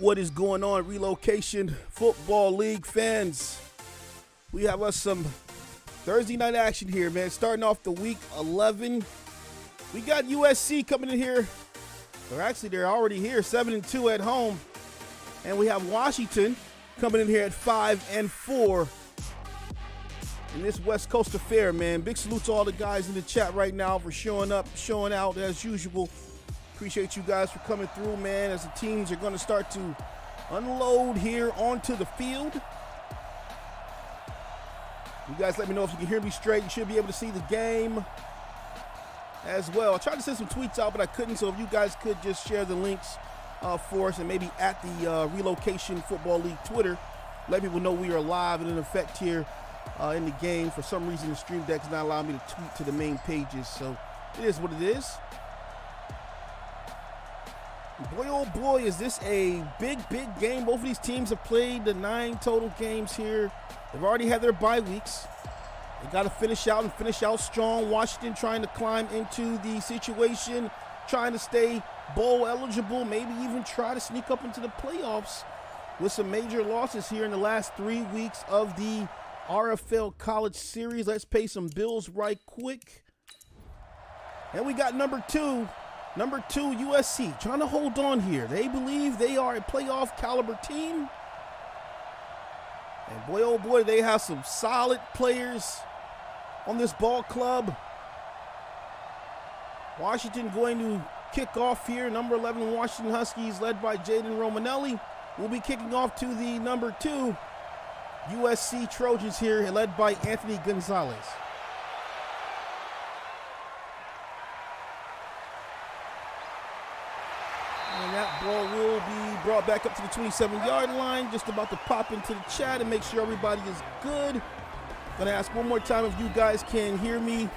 What is going on, Relocation Football League fans? We have us some Thursday night action here, man. Starting off the week 11. We got USC coming in here. Or actually, they're already here, 7-2 at home. And we have Washington coming in here at 5-4 in this West Coast affair, man. Big salute to all the guys in the chat right now for showing up, showing out as usual. Appreciate you guys for coming through, man, as the teams are going to start to unload here onto the field. You guys let me know if you can hear me straight. You should be able to see the game as well. I tried to send some tweets out, but I couldn't, so if you guys could just share the links for us and maybe at the Relocation Football League Twitter, let people know we are live and in effect here in the game. For some reason, the stream deck is not allowing me to tweet to the main pages, so it is what it is. Boy, oh boy, is this a big game. Both of these teams have played the 9 total games here. They've already had their bye weeks. They got to finish out strong. Washington trying to climb into the situation, trying to stay bowl eligible, maybe even try to sneak up into the playoffs with some major losses here in the last 3 weeks of the RFL College Series. Let's pay some bills right quick. And we got number two, USC, trying to hold on here. They believe they are a playoff caliber team. And boy, oh boy, they have some solid players on this ball club. Washington going to kick off here. Number 11 Washington Huskies, led by Jaden Romanelli, will be kicking off to the number 2 USC Trojans here, led by Anthony Gonzalez. And that ball will be brought back up to the 27-yard line. Just about to pop into the chat and make sure everybody is good. Gonna ask one more time if you guys can hear me,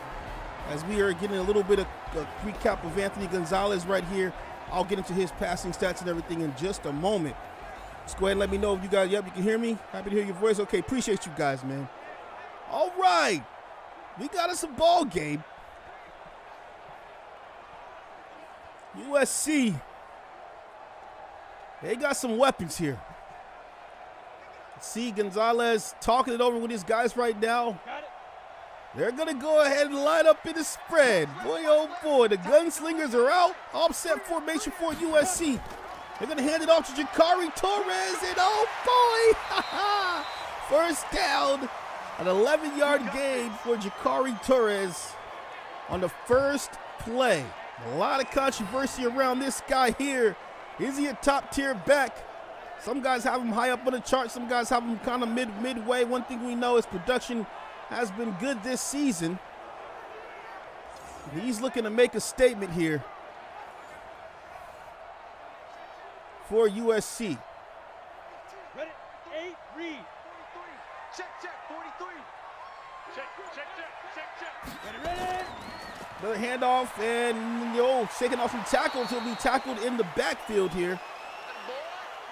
as we are getting a little bit of a recap of Anthony Gonzalez right here. I'll get into his passing stats and everything in just a moment. Just go ahead and let me know if you guys, yep, you can hear me. Happy to hear your voice. Okay, appreciate you guys, man. All right, we got us a ball game. USC, they got some weapons here. See Gonzalez talking it over with his guys right now. They're going to go ahead and line up in the spread. Boy, oh boy, the gunslingers are out. Offset formation for USC. They're going to hand it off to Jakari Torres, and oh boy, first down, an 11-yard gain for Jakari Torres on the first play. A lot of controversy around this guy here. Is he a top-tier back? Some guys have him high up on the chart. Some guys have him kind of midway. One thing we know is production has been good this season. He's looking to make a statement here for USC. Ready, 8, read. Check, 43. Check. Ready. The handoff and shaking off some tackles. He'll be tackled in the backfield here.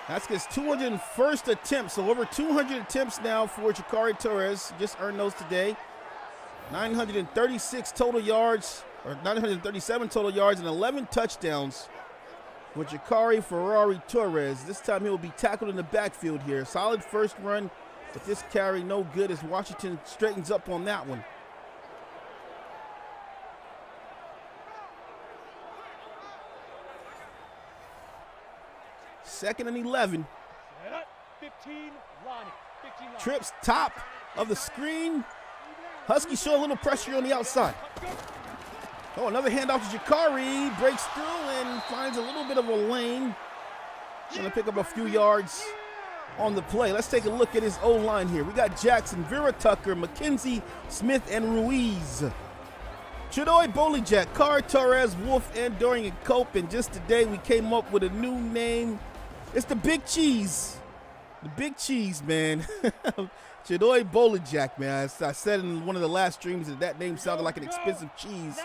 That's his 201st attempt. So over 200 attempts now for Jakari Torres. Just earned those today. 936 total yards, or 937 total yards, and 11 touchdowns with Jakari Ferrari Torres. This time he will be tackled in the backfield here. Solid first run, but this carry no good as Washington straightens up on that one. Second and 11. 15, Lonnie. Trips top of the screen. Huskies show a little pressure on the outside. Oh, another handoff to Jakari. Breaks through and finds a little bit of a lane. Going to pick up a few yards on the play. Let's take a look at his O-line here. We got Jackson, Vera Tucker, McKenzie, Smith, and Ruiz. Chidoy Bolijak, Carr, Torres, Wolf, and Dorian Cope. And just today we came up with a new name. It's the Big Cheese. The Big Cheese, man. Chidoy Bolijak, man. I said in one of the last streams that name sounded like an expensive cheese.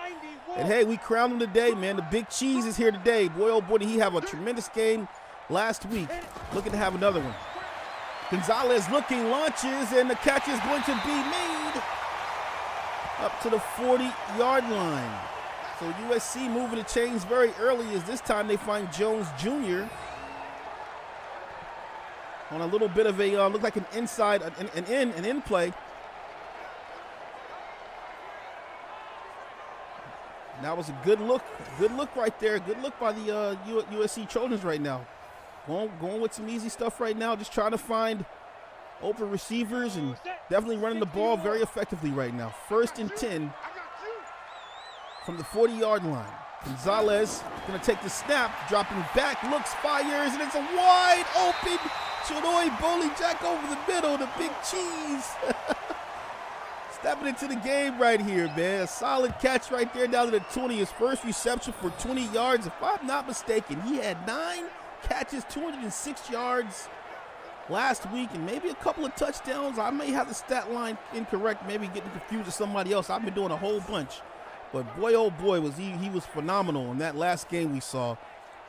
And hey, we crowned him today, man. The Big Cheese is here today. Boy, oh boy, did he have a tremendous game last week. Looking to have another one. Gonzalez looking, launches, and the catch is going to be made up to the 40-yard line. So USC moving the chains very early as this time they find Jones Jr. on a little bit of a, look like an inside, an in play. And that was a good look right there. Good look by the USC Trojans right now. Going with some easy stuff right now, just trying to find open receivers and definitely running the ball very effectively right now. 1st and 10 from the 40-yard line. Gonzalez going to take the snap, dropping back, looks, fires, and it's a wide open Chidoi Jack over the middle, the big cheese. Stepping into the game right here, man. A solid catch right there down to the 20. His first reception for 20 yards. If I'm not mistaken, he had 9 catches, 206 yards last week, and maybe a couple of touchdowns. I may have the stat line incorrect, maybe getting confused with somebody else. I've been doing a whole bunch. But boy, oh boy, was he was phenomenal in that last game we saw.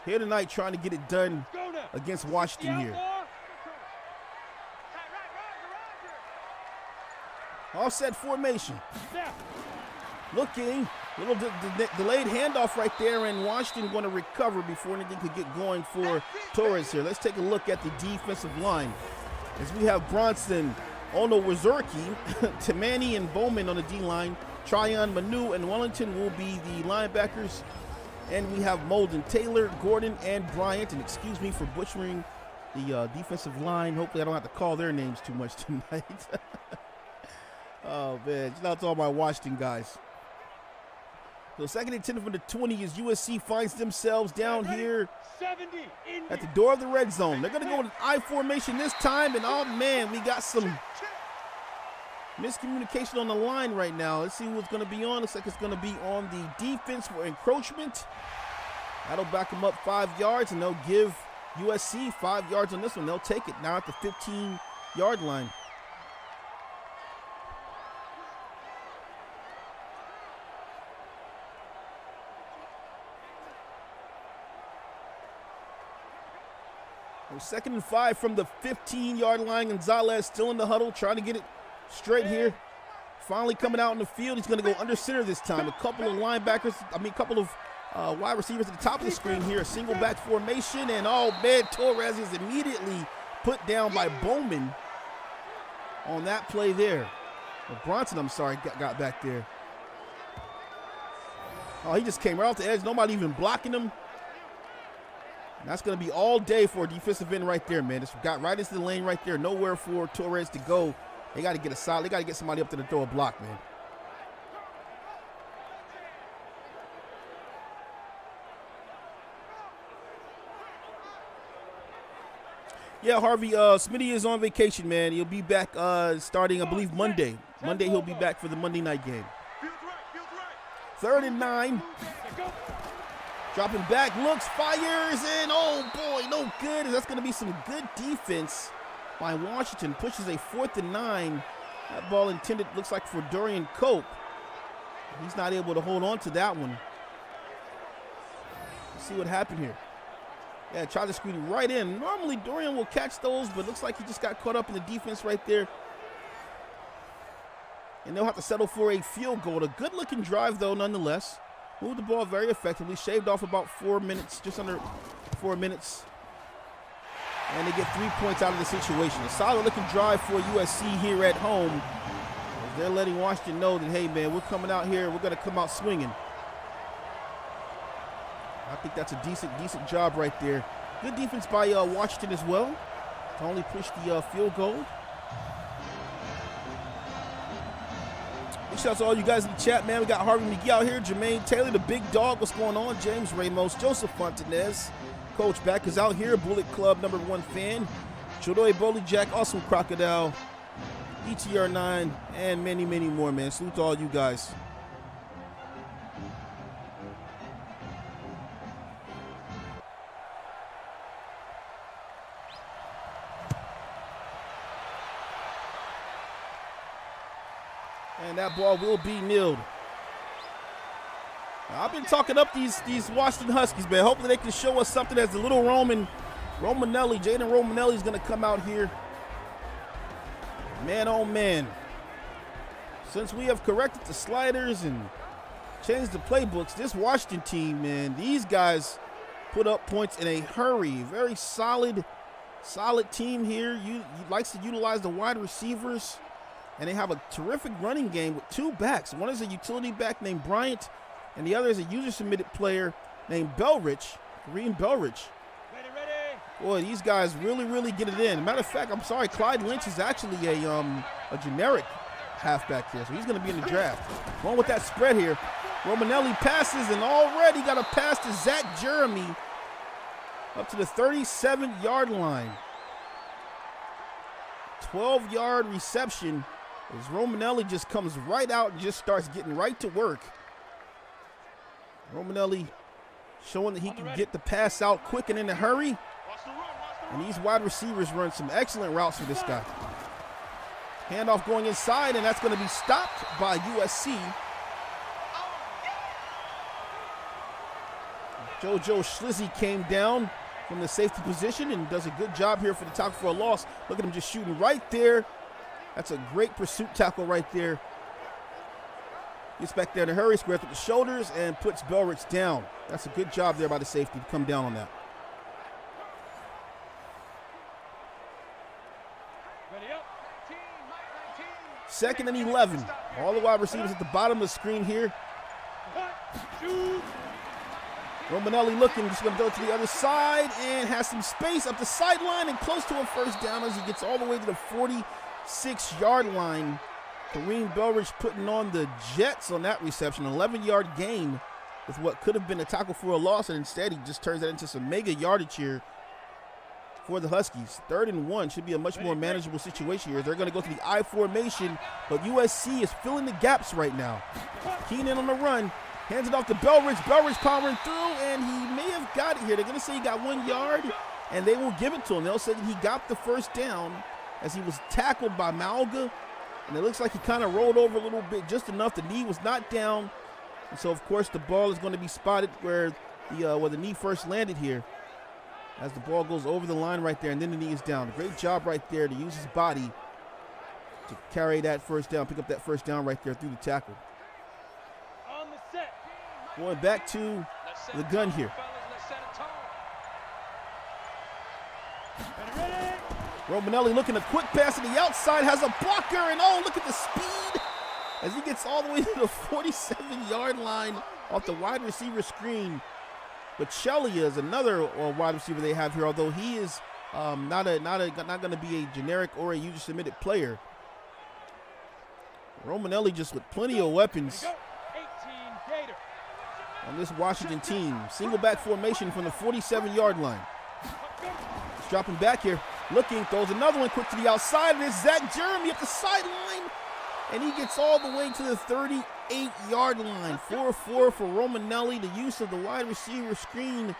Here tonight trying to get it done against Washington here. Offset formation. Looking, little delayed handoff right there, and Washington going to recover before anything could get going for Torres here. Let's take a look at the defensive line. As we have Bronson, Onowazurki, Tamani, and Bowman on the D-line. Tryon, Manu, and Wellington will be the linebackers. And we have Molden, Taylor, Gordon, and Bryant. And excuse me for butchering the defensive line. Hopefully I don't have to call their names too much tonight. Oh, man. Shout out to all my Washington guys. So 2nd and 10 from the 20 as USC finds themselves down here at the door of the red zone. They're going to go with an I formation this time. And, oh, man, we got some miscommunication on the line right now. Let's see who's going to be on. Looks like it's going to be on the defense for encroachment. That'll back them up 5 yards, and they'll give USC 5 yards on this one. They'll take it now at the 15-yard line. Well, 2nd and 5 from the 15-yard line. Gonzalez still in the huddle, trying to get it straight here. Finally coming out in the field. He's going to go under center this time. A couple of linebackers, a couple of wide receivers at the top of the screen here. A single back formation, and oh man, Torres is immediately put down by Bowman on that play there. Or Bronson, I'm sorry, got back there. Oh, he just came right off the edge. Nobody even blocking him. And that's going to be all day for a defensive end right there, man. It's got right into the lane right there. Nowhere for Torres to go. They got to get a solid. They got to get somebody up there to throw a block, man. Yeah, Harvey, Smitty is on vacation, man. He'll be back starting, I believe, Monday. Monday he'll be back for the Monday night game. 3rd and 9. Dropping back, looks, fires, and oh boy, no good. That's going to be some good defense by Washington. Pushes a 4th and 9. That ball intended, looks like, for Dorian Cope. He's not able to hold on to that one. Let's see what happened here. Yeah, tried to screen it right in. Normally Dorian will catch those, but looks like he just got caught up in the defense right there. And they'll have to settle for a field goal. A good-looking drive, though, nonetheless. Moved the ball very effectively. Shaved off about 4 minutes, just under 4 minutes. And they get 3 points out of the situation. A solid-looking drive for USC here at home. They're letting Washington know that, hey, man, we're coming out here. We're going to come out swinging. I think that's a decent job right there. Good defense by Washington as well to only push the field goal. Big shout out to all you guys in the chat, man. We got Harvey McGee out here, Jermaine Taylor, the big dog. What's going on? James Ramos, Joseph Fontanez. Coach Back is out here. Bullet Club #1 fan. Chidoi Jack, Awesome Crocodile, ETR9, and many, many more, man. Salute to all you guys. And that ball will be nilled. Now, I've been talking up these Washington Huskies, man. Hopefully they can show us something as the little Romanelli, Jaden Romanelli is going to come out here. Man, oh man. Since we have corrected the sliders and changed the playbooks, this Washington team, man, these guys put up points in a hurry. Very solid Solid team here. You likes to utilize the wide receivers, and they have a terrific running game with two backs. One is a utility back named Bryant, and the other is a user-submitted player named Belrich, Kareem Belrich. Boy, these guys really get it in. Matter of fact, I'm sorry, Clyde Lynch is actually a generic halfback here, so he's going to be in the draft. Going with that spread here. Romanelli passes, and already got a pass to Zach Jeremy up to the 37-yard line. 12-yard reception as Romanelli just comes right out and just starts getting right to work. Romanelli showing that he can get the pass out quick and in a hurry. And these wide receivers run some excellent routes for this guy. Handoff going inside, and that's going to be stopped by USC. JoJo Schlizzy came down from the safety position and does a good job here for the tackle for a loss. Look at him just shooting right there. That's a great pursuit tackle right there. Gets back there in a hurry, squares with the shoulders, and puts Belrich down. That's a good job there by the safety to come down on that. Second and 11. All the wide receivers at the bottom of the screen here. Romanelli looking, just going to go to the other side and has some space up the sideline and close to a first down as he gets all the way to the 46-yard line. Kareem Belrich putting on the Jets on that reception. 11-yard gain with what could have been a tackle for a loss, and instead he just turns that into some mega yardage here for the Huskies. 3rd and 1 should be a much more manageable situation here. They're going to go to the I formation, but USC is filling the gaps right now. Keenan on the run, hands it off to Belrich. Belrich powering through, and he may have got it here. They're going to say he got 1 yard, and they will give it to him. They'll say that he got the first down as he was tackled by Malga, and it looks like he kind of rolled over a little bit, just enough. The knee was not down, and so of course the ball is going to be spotted where the knee first landed here, as the ball goes over the line right there, and then the knee is down. Great job right there to use his body to carry that first down, pick up that first down right there through the tackle. On the set. Going back to the gun here. Romanelli looking a quick pass to the outside, has a blocker, and oh, look at the speed as he gets all the way to the 47-yard line off the wide receiver screen. But Chelia is another wide receiver they have here, although he is not going to be a generic or a user-submitted player. Romanelli just with plenty of weapons on this Washington team. Single back formation from the 47-yard line. He's dropping back here, looking, throws another one quick to the outside, and it's Zach Jeremy at the sideline, and he gets all the way to the 38-yard line. 4-4 for Romanelli. The use of the wide receiver screen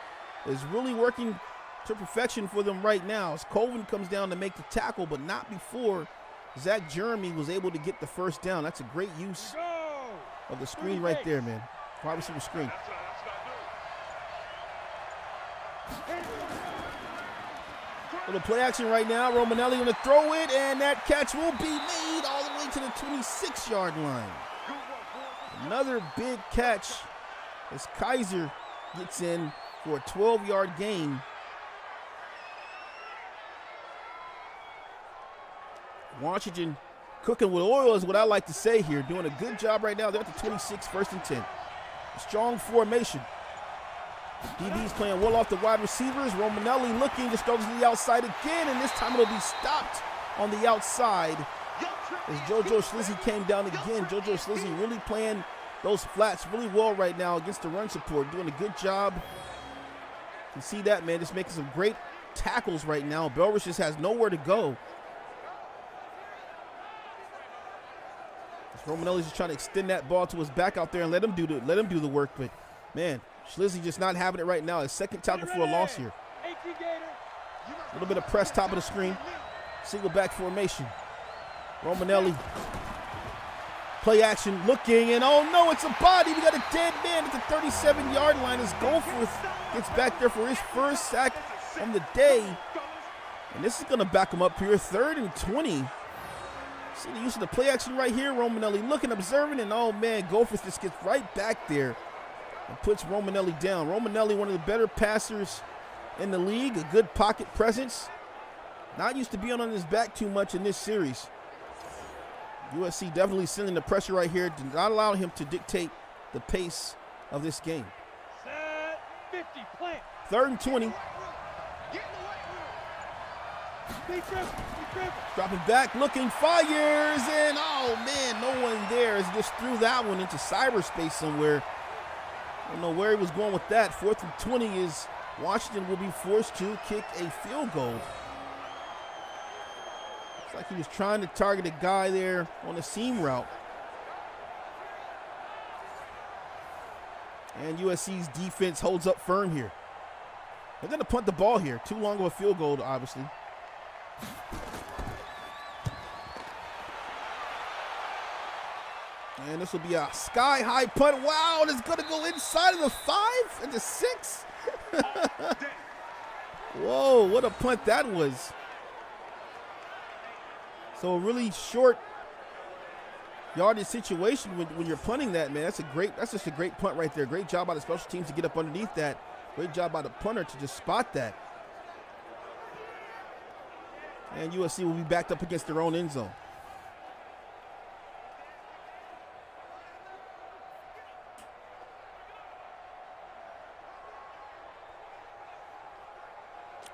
is really working to perfection for them right now, as Colvin comes down to make the tackle, but not before Zach Jeremy was able to get the first down. That's a great use of the screen right there, man. Wide receiver screen. Little play action right now. Romanelli going to throw it, and that catch will be made all the way to the 26-yard line. Another big catch as Kaiser gets in for a 12-yard gain. Washington cooking with oil is what I like to say here. Doing a good job right now. They're at the 26, 1st and 10. A strong formation. DB's playing well off the wide receivers. Romanelli looking, just goes to the outside again, and this time it'll be stopped on the outside as JoJo Schlizzy came down again. JoJo Schlizzy really playing those flats really well right now against the run support, doing a good job. You can see that, man, just making some great tackles right now. Belrich just has nowhere to go. Romanelli's just trying to extend that ball to his back out there and let him do the work, but man, Schlizzy just not having it right now. His second tackle for a loss here. A little bit of press, top of the screen. Single back formation. Romanelli. Play action, looking, and oh no, it's a body. We got a dead man at the 37-yard line as Goforth gets back there for his first sack on the day. And this is going to back him up here. 3rd and 20. See the use of the play action right here. Romanelli looking, observing, and oh man, Goforth just gets right back there and puts Romanelli down. Romanelli, one of the better passers in the league, a good pocket presence. Not used to being on his back too much in this series. USC definitely sending the pressure right here, to not allow him to dictate the pace of this game. Set 50, plant. 3rd and 20. Big dribble, Dropping back, looking, fires, and oh man, no one there. He just threw that one into cyberspace somewhere. I don't know where he was going with that. 4th and 20 is Washington will be forced to kick a field goal. Looks like he was trying to target a guy there on a seam route. And USC's defense holds up firm here. They're going to punt the ball here. Too long of a field goal, obviously. And this will be a sky-high punt. Wow, and it's going to go inside of the 5 and the 6. Whoa, what a punt that was. So a really short yardage situation when you're punting that, man. That's just a great punt right there. Great job by the special teams to get up underneath that. Great job by the punter to just spot that. And USC will be backed up against their own end zone.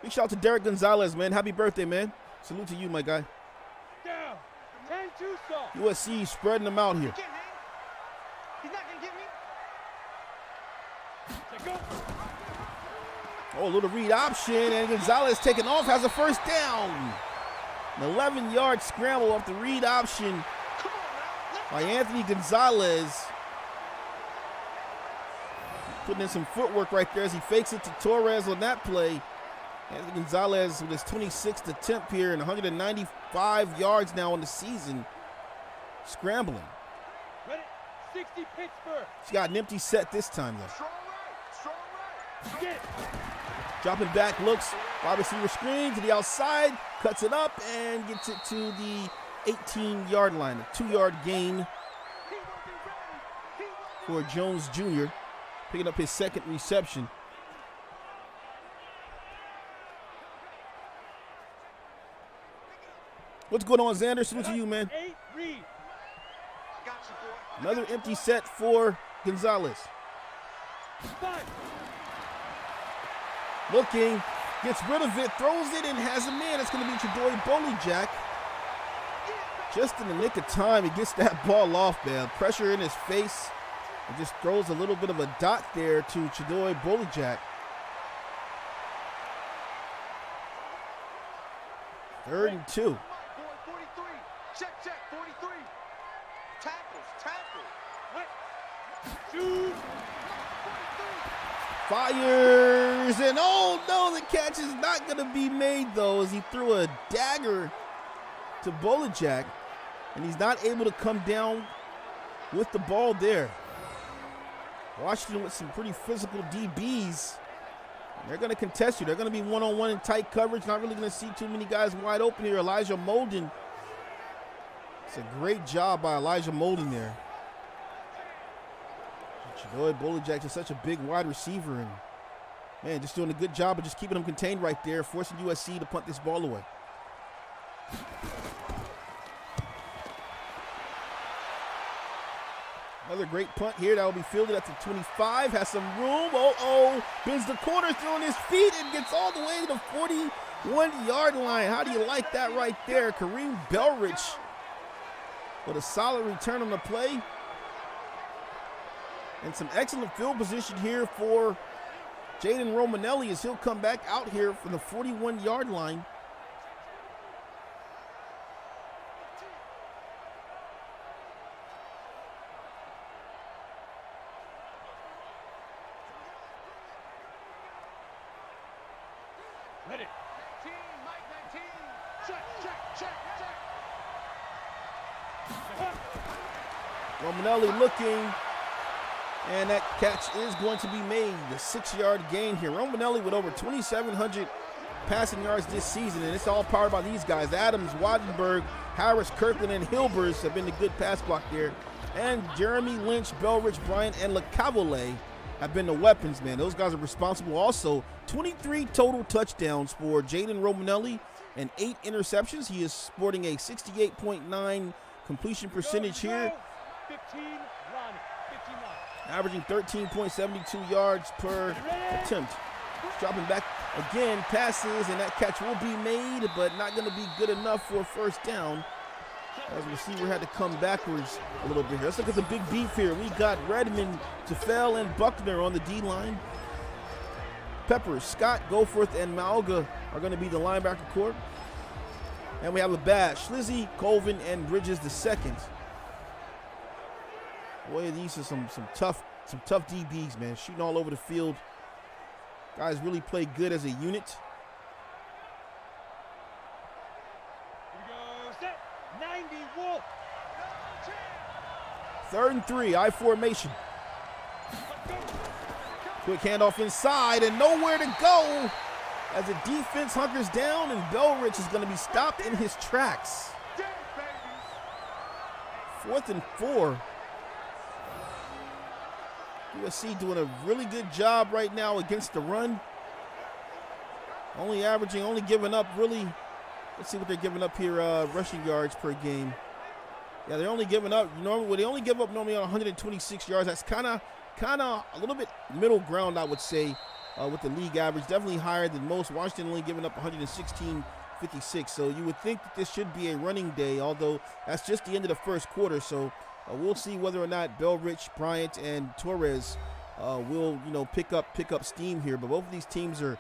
Big shout out to Derek Gonzalez, man. Happy birthday, man. Salute to you, my guy. Down. 10-2 soft. USC spreading them out here. He's not going to get me. Go. Oh, a little read option, and Gonzalez taking off, has a first down. An 11-yard scramble off the read option by Anthony Gonzalez. Putting in some footwork right there as he fakes it to Torres on that play. Anthony Gonzalez with his 26th attempt here and 195 yards now in the season. Scrambling. Ready? 60 Pittsburgh. He's got an empty set this time, though. Strong right. Get it. Dropping back, looks, wide receiver screen to the outside, cuts it up, and gets it to the 18-yard line. A 2-yard gain for Jones Jr., picking up his 2nd reception. What's going on, Xander? Salute to you, man. Another empty set for Gonzalez. Looking, gets rid of it, throws it, and has a man. That's going to be Chidori Bolejak. Just in the nick of time, he gets that ball off, man. Pressure in his face. And just throws a little bit of a dot there to Chidori Bolejak. 3rd and 2. 43. Check, 43. Tackle. Shoot. Fires, and oh no, the catch is not going to be made, though, as he threw a dagger to Bolejak, and he's not able to come down with the ball there. Washington with some pretty physical DBs. They're going to contest you. They're going to be one-on-one in tight coverage. Not really going to see too many guys wide open here. Elijah Molden. It's a great job by Elijah Molden there. Chidori Bolejak is such a big wide receiver, and man, just doing a good job of just keeping him contained right there, forcing USC to punt this ball away. Another great punt here that will be fielded at the 25, has some room. Bends the corner, throwing his feet, and gets all the way to the 41-yard line. How do you like that right there? Kareem Belrich with a solid return on the play. And some excellent field position here for Jaden Romanelli as he'll come back out here from the 41-yard line. Ready. 19, Mike 19. Check. Romanelli looking, and that catch is going to be made. The 6-yard gain here. Romanelli with over 2,700 passing yards this season, and it's all powered by these guys. Adams, Wattenberg, Harris, Kirkland, and Hilbers have been the good pass block there. And Jeremy Lynch, Belrich, Bryant, and LeCavalier have been the weapons, man. Those guys are responsible also. 23 total touchdowns for Jaden Romanelli and 8 interceptions. He is sporting a 68.9 completion percentage here. 15, run, 59. Averaging 13.72 yards per attempt. He's dropping back again, passes, and that catch will be made, but not going to be good enough for a first down. As the receiver had to come backwards a little bit here. Let's look at the big beef here. We got Redmond, Tafel, and Buckner on the D-line. Peppers, Scott, Goforth, and Malga are going to be the linebacker corps. And we have a Bash, Schlizzy, Colvin, and Bridges II. Boy, these are some tough DBs, man. Shooting all over the field. Guys really play good as a unit. Here we go, set, 90, Wolf. 3rd and 3, I formation. Quick handoff inside and nowhere to go as the defense hunkers down, and Belrich is going to be stopped in his tracks. 4th and 4. USC doing a really good job right now against the run. Only giving up really, let's see what they're giving up here, rushing yards per game. Yeah, they're only giving up, they only give up normally on 126 yards. That's kind of a little bit middle ground, I would say, with the league average. Definitely higher than most. Washington only giving up 116.56. So you would think that this should be a running day, although that's just the end of the first quarter. So we'll see whether or not Belrich, Bryant, and Torres will, pick up steam here. But both of these teams are,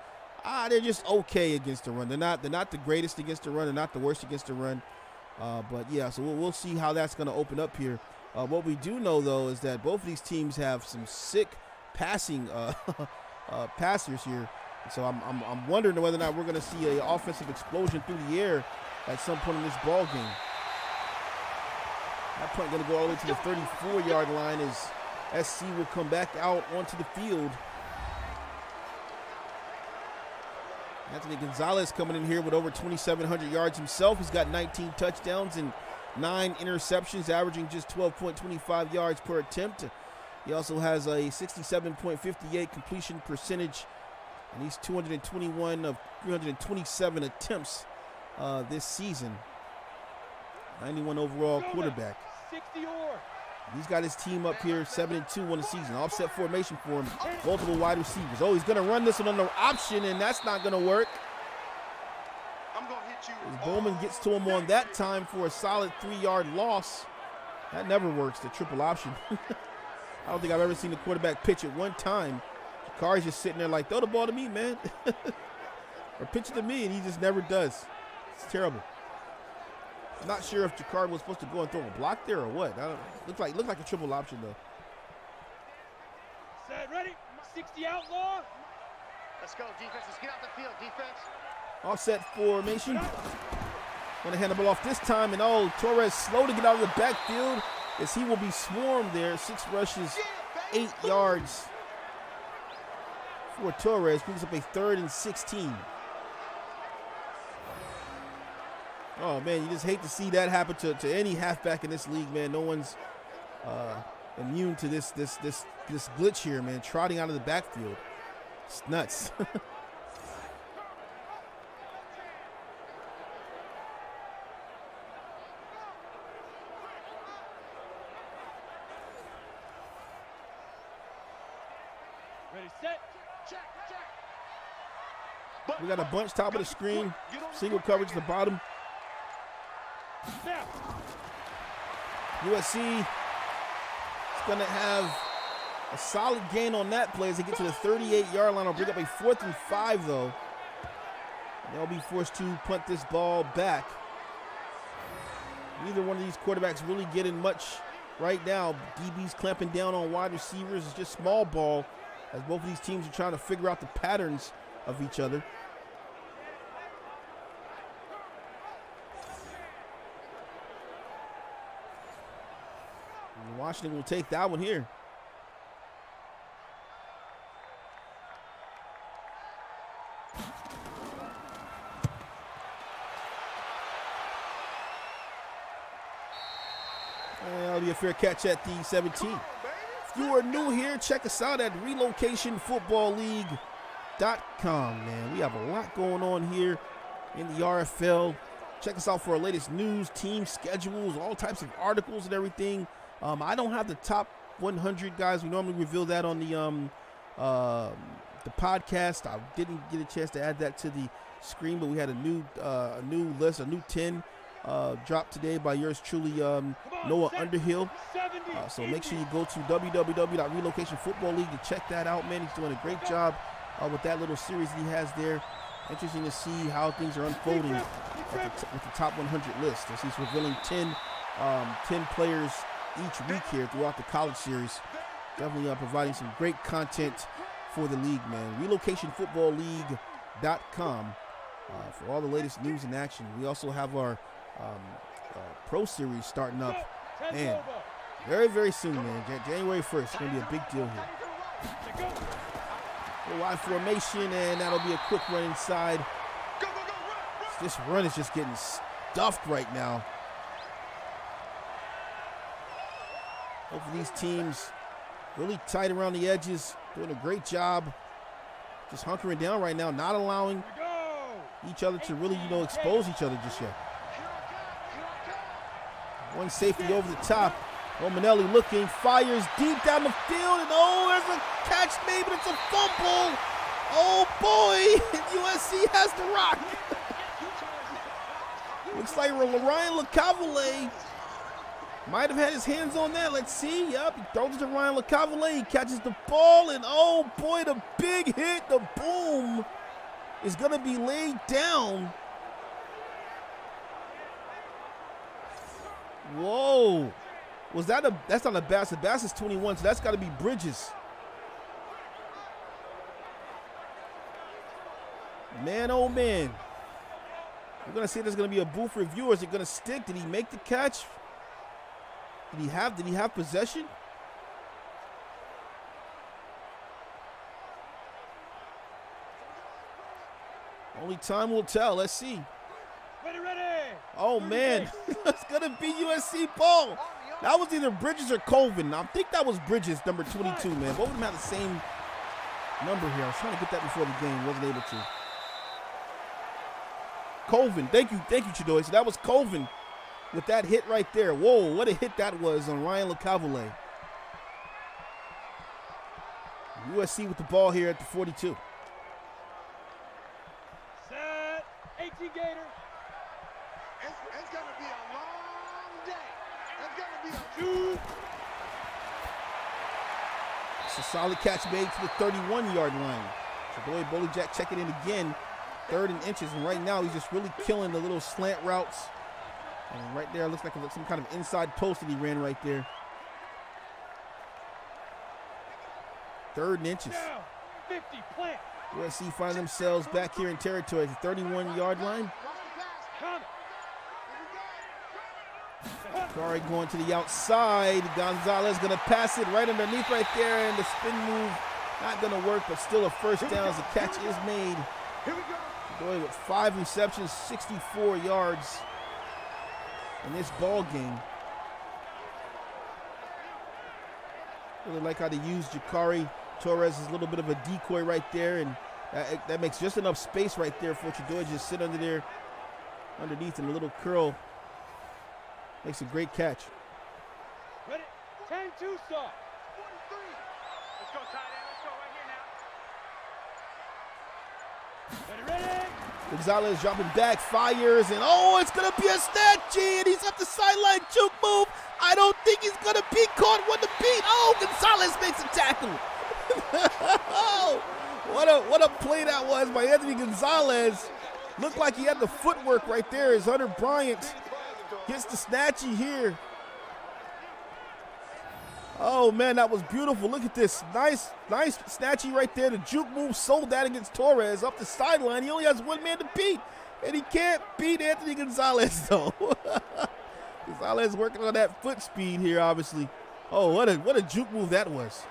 they're just okay against the run. They're not the greatest against the run. They're not the worst against the run. But yeah, so we'll see how that's going to open up here. What we do know, though, is that both of these teams have some sick passing passers here. So I'm wondering whether or not we're going to see an offensive explosion through the air at some point in this ball game. That point going to go all the way to the 34-yard line as SC will come back out onto the field. Anthony Gonzalez coming in here with over 2,700 yards himself. He's got 19 touchdowns and 9 interceptions, averaging just 12.25 yards per attempt. He also has a 67.58 completion percentage, and he's 221 of 327 attempts this season. 91 overall quarterback. He's got his team up here 7-2 on the season. Offset formation for him. Multiple wide receivers. Oh, he's going to run this one on the option, and that's not going to work. As Bowman gets to him on that time for a solid 3-yard loss. That never works, the triple option. I don't think I've ever seen a quarterback pitch at one time. Jakari's just sitting there like, throw the ball to me, man. Or pitch it to me, and he just never does. It's terrible. I'm not sure if Jakari was supposed to go and throw a block there or what. Looked like a triple option, though. Set, ready, 60 outlaw. Let's go, defense. Let's get out the field, defense. Offset formation. Going to hand the ball off this time, and Torres slow to get out of the backfield as he will be swarmed there. 6 rushes, 8 yards for Torres. Brings up a 3rd and 16. Oh, man, you just hate to see that happen to any halfback in this league, man. No one's immune to this glitch here, man. Trotting out of the backfield. It's nuts. Ready, set, check. We got a bunch top of the screen. Single coverage at the bottom. Snap. USC is going to have a solid gain on that play as they get to the 38-yard line. I'll bring up a 4th and 5, though. They'll be forced to punt this ball back. Neither one of these quarterbacks really getting much right now. DB's clamping down on wide receivers. It's just small ball as both of these teams are trying to figure out the patterns of each other. And Washington will take that one here. And that'll be a fair catch at the 17. If you are new here, check us out at relocationfootballleague.com, man. We have a lot going on here in the RFL. Check us out for our latest news, team schedules, all types of articles and everything. I don't have the top 100 guys. We normally reveal that on the podcast. I didn't get a chance to add that to the screen, but we had a new list, a new 10 dropped today by yours truly, Noah Underhill. So make sure you go to www.relocationfootball league to check that out, man. He's doing a great job with that little series that he has there. Interesting to see how things are unfolding with the top 100 list, as he's revealing 10 players each week here throughout the college series. Definitely providing some great content for the league, man. RelocationFootballLeague.com for all the latest news and action. We also have our pro series starting up, man, very, very soon, man. January 1st. It's going to be a big deal here. A wide formation, and that'll be a quick run inside. This run is just getting stuffed right now. Both of these teams really tight around the edges, doing a great job just hunkering down right now, not allowing each other to really, expose each other just yet. One safety over the top. Romanelli looking, fires deep down the field, and there's a catch made, but it's a fumble. Oh boy, USC has the rock. Looks like Ryan LeCavalier might have had his hands on that. Let's see. Yep, he throws it to Ryan LeCavalier. He catches the ball, and oh boy, the big hit, the boom is going to be laid down. Whoa. That's not a Bassett. Bassett's 21, so that's got to be Bridges. Man, oh man. We're going to see if there's going to be a booth review, or is it going to stick? Did he make the catch? Did he have possession? Only time will tell. Let's see. Ready. Oh man, it's going to be USC ball. That was either Bridges or Colvin. I think that was Bridges, number 22, man. Both of them had the same number here. I was trying to get that before the game. Wasn't able to. Colvin. Thank you, Chidoy. So that was Colvin with that hit right there. Whoa, what a hit that was on Ryan LeCavalier. USC with the ball here at the 42. Set. 18 Gator. It's going to be a long day. It's going to be a It's a solid catch made to the 31-yard line. Chidoy Bolijak checking in again. 3rd and inches, and right now he's just really killing the little slant routes. And right there looks like some kind of inside post that he ran right there. 3rd and inches. 50 plant. USC find themselves back here in territory at the 31-yard line. Kari going to the outside. Gonzalez going to pass it right underneath right there, and the spin move not going to work, but still a first down as the catch is made. Boy, with 5 receptions, 64 yards in this ball game. Really like how they use Jakari Torres as a little bit of a decoy right there, and that makes just enough space right there for Chidoy to just sit under there, underneath in a little curl. Makes a great catch. Ready. 10-2 stop. 43. Let's go, tight end. Let's go right here now. Ready. Gonzalez dropping back, fires, and it's going to be a snatchy, and he's up the sideline, juke move. I don't think he's going to be caught. What to beat? Gonzalez makes a tackle. What a play that was by Anthony Gonzalez. Looked like he had the footwork right there as Hunter Bryant gets the snatchy here. Oh man, that was beautiful. Look at this. Nice snatchy right there. The juke move sold that against Torres up the sideline. He only has one man to beat, and he can't beat Anthony Gonzalez though. Gonzalez working on that foot speed here, obviously. Oh, what a juke move that was.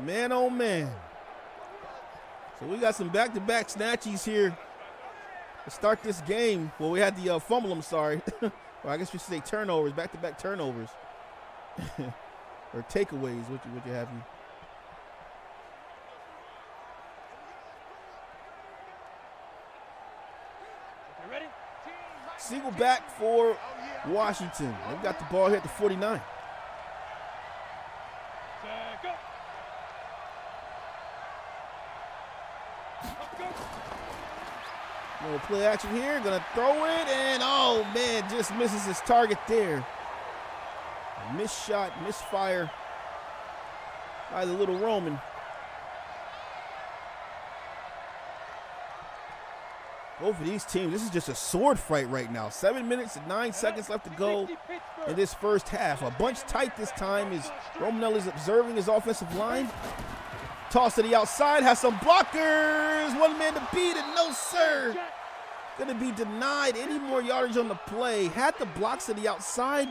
Man, oh man. So we got some back-to-back snatchies here to start this game. Well, we had the fumble, I'm sorry. Well, I guess we should say turnovers, back-to-back turnovers. or takeaways, what you have you. You ready? Single back for Washington. They've got the ball here at the 49. Set, go. Let's go. Little play action here. Gonna throw it, and oh man, just misses his target there. A missed shot, misfire by the little Roman. Both of these teams, this is just a sword fight right now. 7 minutes and 9 seconds left to go in this first half. A bunch tight this time as Romanelli's observing his offensive line. Toss to the outside, has some blockers. One man to beat, and no, sir. Gonna be denied any more yardage on the play. Had the blocks to the outside,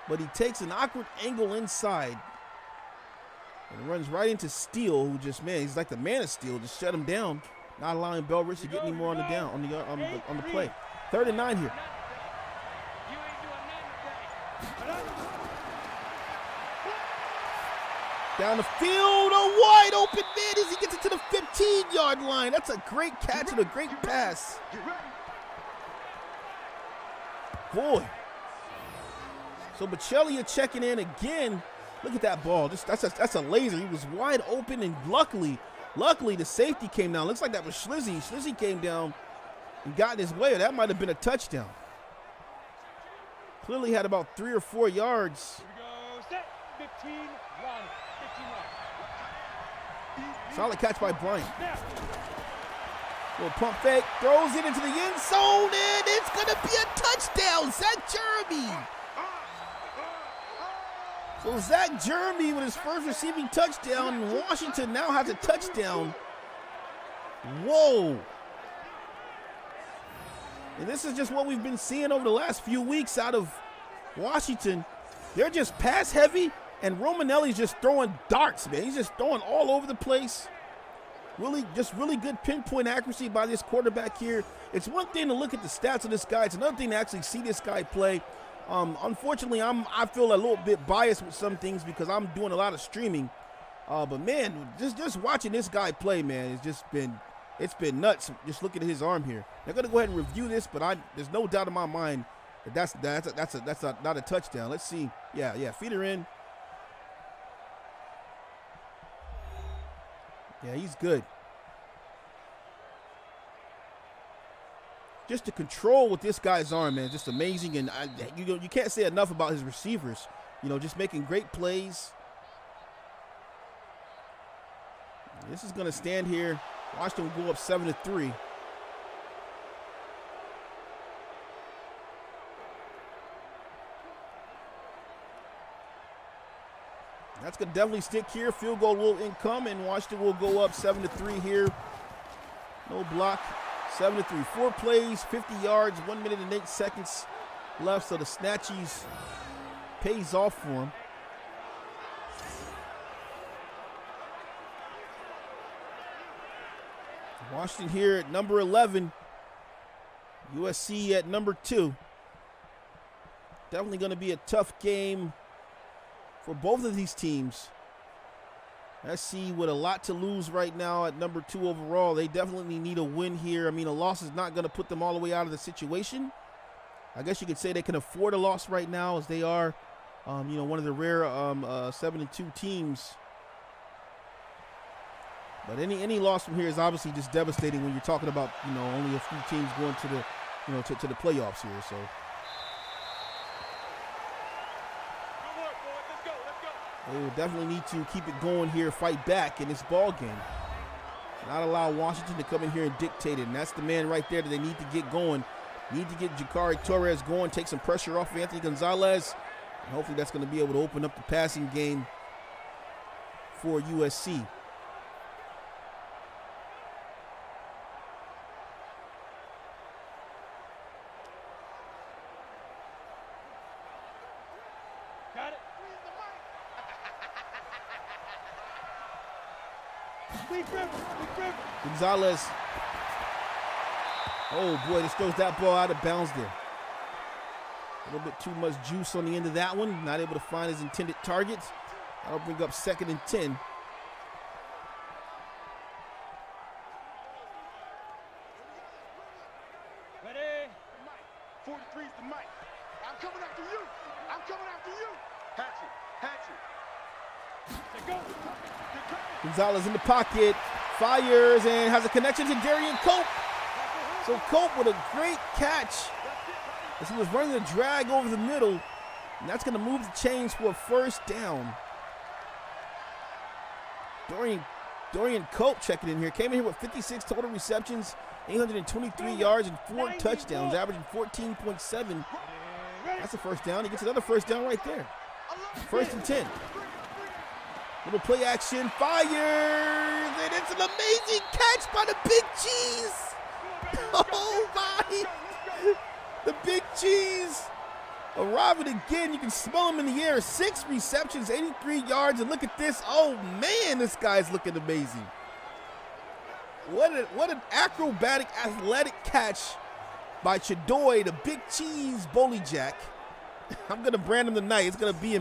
but he takes an awkward angle inside and runs right into Steele, who just, man, he's like the man of Steel, just shut him down. Not allowing Bell Rich to get any more on the on the play. 3rd and 9 here. Down the field, a wide open man as he gets it to the 15-yard line. That's a great catch and a great pass. Boy. So Bocellia checking in again. Look at that ball. That's a laser. He was wide open, and luckily the safety came down. Looks like that was Schlizzy. Schlizzy came down and got in his way. That might have been a touchdown. Clearly had about 3 or 4 yards. Here we go. Set. 15, run. 15, run. Solid catch by Bryant. Little pump fake. Throws it into the end zone, and it's going to be a touchdown. Zach Jeremy. So Zach Jeremy with his first receiving touchdown, and Washington now has a touchdown. Whoa. And this is just what we've been seeing over the last few weeks out of Washington. They're just pass heavy, and Romanelli's just throwing darts, man. He's just throwing all over the place. Really good pinpoint accuracy by this quarterback here. It's one thing to look at the stats of this guy. It's another thing to actually see this guy play. Unfortunately, I feel a little bit biased with some things because I'm doing a lot of streaming. But man, just watching this guy play, man, it's been nuts. Just looking at his arm here. They're gonna go ahead and review this, but there's no doubt in my mind that that's not a touchdown. Let's see. Yeah, feet are in. Yeah, he's good. Just the control with this guy's arm, man, just amazing. And you can't say enough about his receivers. Just making great plays. This is going to stand here. Washington will go up 7-3. That's going to definitely stick here. Field goal will income, and Washington will go up 7-3 here. No block. 7-3. 4 plays, 50 yards, 1 minute and 8 seconds left. So the snatchies pays off for him. Washington here at number 11. USC at number 2. Definitely going to be a tough game for both of these teams. SC with a lot to lose right now at number 2 overall. They definitely need a win here. I mean, a loss is not going to put them all the way out of the situation. I guess you could say they can afford a loss right now, as they are, one of the rare 7-2 teams. But any loss from here is obviously just devastating when you're talking about, only a few teams going to the, to the playoffs here. So. They will definitely need to keep it going here, fight back in this ball game. Not allow Washington to come in here and dictate it. And that's the man right there that they need to get going. Need to get Jakari Torres going, take some pressure off of Anthony Gonzalez. And hopefully that's going to be able to open up the passing game for USC. Gonzalez. Oh boy, this throws that ball out of bounds there. A little bit too much juice on the end of that one. Not able to find his intended target. That'll bring up 2nd and 10. Ready? 43's the mic. I'm coming after you. I'm coming after you. Hatchet. Set, go. Gonzalez in the pocket, fires, and has a connection to Darian Cope. So Cope with a great catch as he was running a drag over the middle, and that's going to move the chains for a 1st down. Dorian Cope checking in here. Came in here with 56 total receptions, 823 yards, and 4 touchdowns, averaging 14.7. That's a 1st down. He gets another 1st down right there. 1st and 10. Little play action, fires, and it's an amazing catch by the Big Cheese. Oh my! The Big Cheese arriving again. You can smell him in the air. 6 receptions, 83 yards, and look at this. Oh man, this guy's looking amazing. What an acrobatic, athletic catch by Chadoy, the Big Cheese Bully Jack. I'm gonna brand him tonight. It's gonna be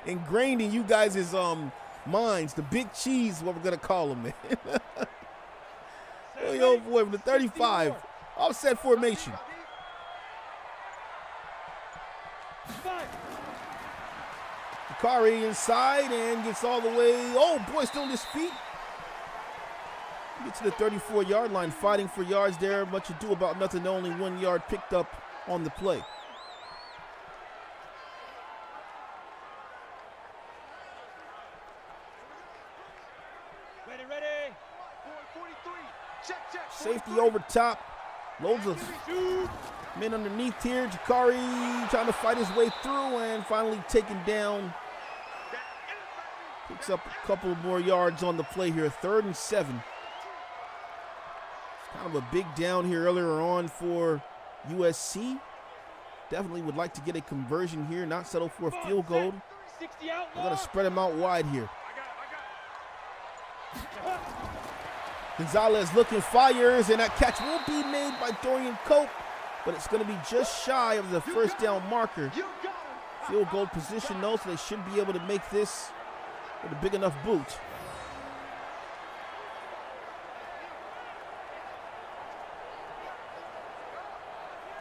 ingrained in you guys' minds. The Big Cheese, what we're gonna call him, man. Oh boy, from the 35, offset formation. Jakari inside and gets all the way. Oh boy, still on his feet. Gets to the 34-yard line, fighting for yards there. Much ado about nothing. Only 1 yard picked up on the play. Ready. 43. Check. Safety over top. Loads of men underneath here. Jakari trying to fight his way through and finally taken down. Picks up a couple more yards on the play here. 3rd and 7. Kind of a big down here earlier on for USC. Definitely would like to get a conversion here, not settle for a field goal. They're going to spread him out wide here. Gonzalez looking, fires, and that catch will be made by Dorian Cope, but it's going to be just shy of the 1st down marker. Field goal position though, so they should be able to make this with a big enough boot.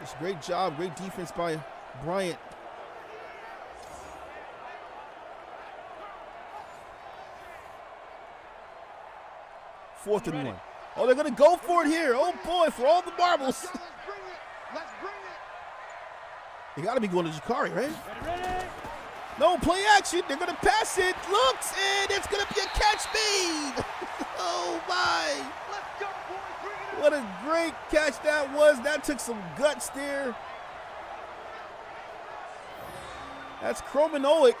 It's a great job, great defense by Bryant. Fourth and 1. Oh, they're going to go for it here. Oh, boy, for all the marbles. Let's bring it. They got to be going to Jakari, right? Ready. No, play action. They're going to pass it. Looks, and it's going to be a catch made. Oh, my. Let's go, boys. Bring it. What a great catch that was. That took some guts there. That's Kromanoic.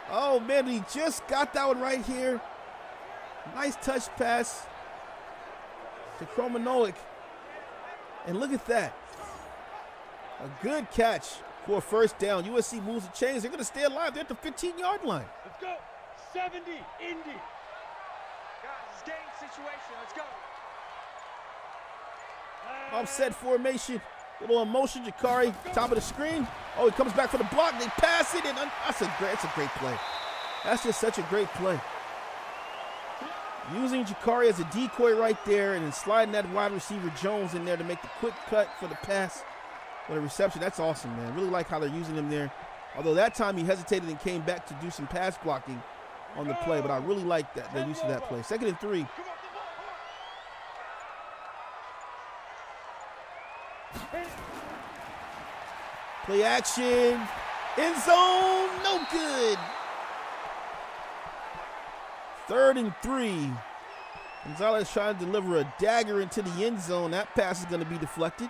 Oh, man, he just got that one right here. Nice touch pass to Kromanoic. And look at that. A good catch for a 1st down. USC moves the chains. They're going to stay alive. They're at the 15-yard line. Let's go. 70, Indy. Guys, it's game situation. Let's go. Offset formation. Little emotion. Jakari, top of the screen. Oh, he comes back for the block. They pass it, and that's a great play. That's just such a great play. Using Jakari as a decoy right there and then sliding that wide receiver Jones in there to make the quick cut for the pass for the reception. That's awesome, man. Really like how they're using him there. Although that time he hesitated and came back to do some pass blocking on the play, but I really like that the use of that play. 2nd and 3. Play action. End zone. No good. 3rd and 3. Gonzalez trying to deliver a dagger into the end zone. That pass is going to be deflected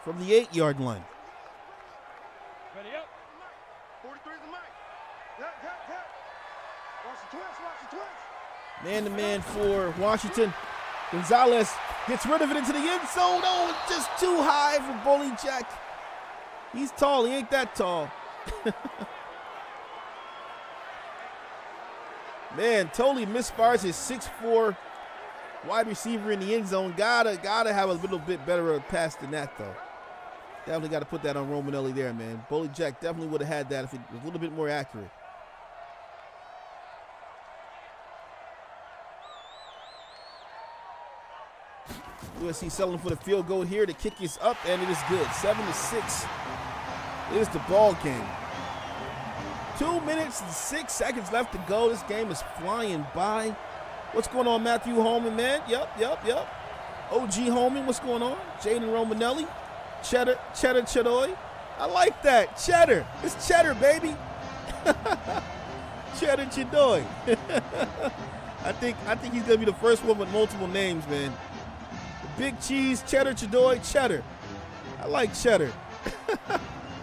from the 8-yard line. Ready up. 43's the mic. Watch the twist. Man-to-man for Washington. Gonzalez gets rid of it into the end zone. Oh, it's just too high for Bully Jack. He's tall. He ain't that tall. Man, totally misfires his 6'4" Wide receiver in the end zone. Gotta have a little bit better pass than that, though. Definitely got to put that on Romanelli there, man. Bully Jack definitely would have had that if it was a little bit more accurate. USC settling for the field goal here. The kick is up, and it is good. 7-6 is the ball game. 2 minutes and 6 seconds left to go. This game is flying by. What's going on, Matthew Holman, man? Yep. OG Holman, what's going on? Jaden Romanelli. Cheddar Chadoy. I like that. Cheddar. It's cheddar, baby. Cheddar Chadoy. I think he's gonna be the first one with multiple names, man. Big cheese, cheddar, Chadoy, cheddar. I like cheddar.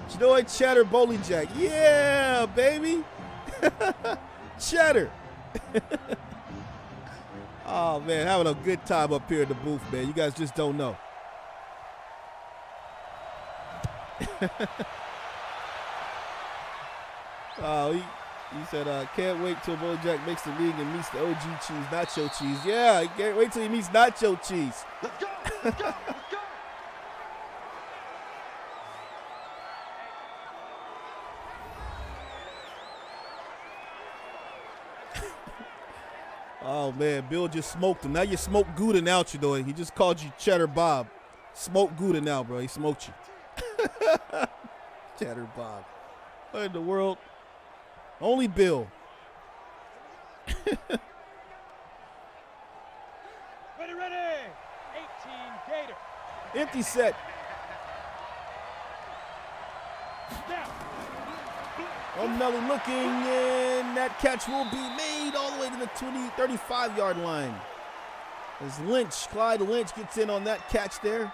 Chadoy, cheddar, Bowling Jack. Yeah, baby. Cheddar. Oh, man, having a good time up here in the booth, man. You guys just don't know. Oh, he said, can't wait till Bowling Jack makes the league and meets the OG cheese, nacho cheese. Yeah, he can't wait till he meets nacho cheese. Let's go. Let's go. Let's go. Oh, man, Bill just smoked him. Now you smoke Gouda now, Chadoy. He just called you Cheddar Bob. Smoke Gouda now, bro. He smoked you. Cheddar Bob. What in the world? Only Bill. Ready. 18 Gator. Empty set. Down. Romanelli looking, and that catch will be made all the way to the 35-yard line. As Clyde Lynch gets in on that catch there.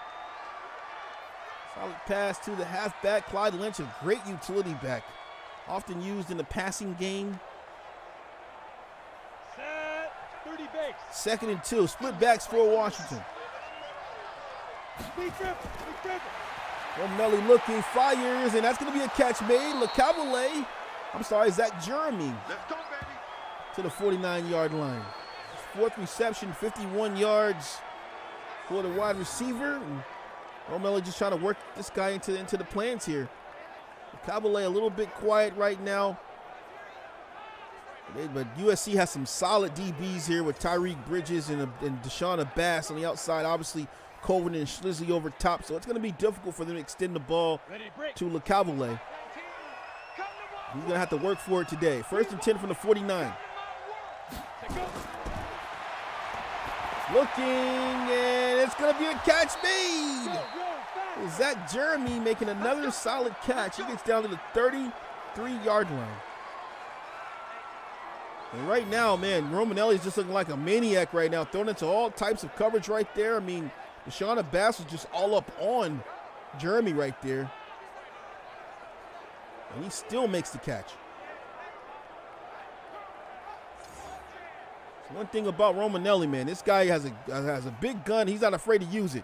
Solid pass to the halfback. Clyde Lynch, a great utility back. Often used in the passing game. Set. 30 base. 2nd and 2. Split backs for Washington. Speed dribble. Romanelli looking, fires, and that's going to be a catch made. Zach Jeremy Let's go, baby. to the 49-yard line. 4th reception, 51 yards for the wide receiver. And Romanelli just trying to work this guy into the plans here. Caballé a little bit quiet right now. But USC has some solid DBs here with Tyreek Bridges and Deshaun Bass on the outside. Obviously, Colvin and Schlizzy over top. So it's going to be difficult for them to extend the ball to LeCavalier. He's going to have to work for it today. 1st and 10 from the 49. Looking, and it's going to be a catch made. Zach Jeremy making another solid catch. He gets down to the 33-yard line. And right now, man, Romanelli's just looking like a maniac right now, thrown into all types of coverage right there. I mean, Deshaun Bass was just all up on Jeremy right there. And he still makes the catch. So one thing about Romanelli, man, this guy has a big gun. He's not afraid to use it.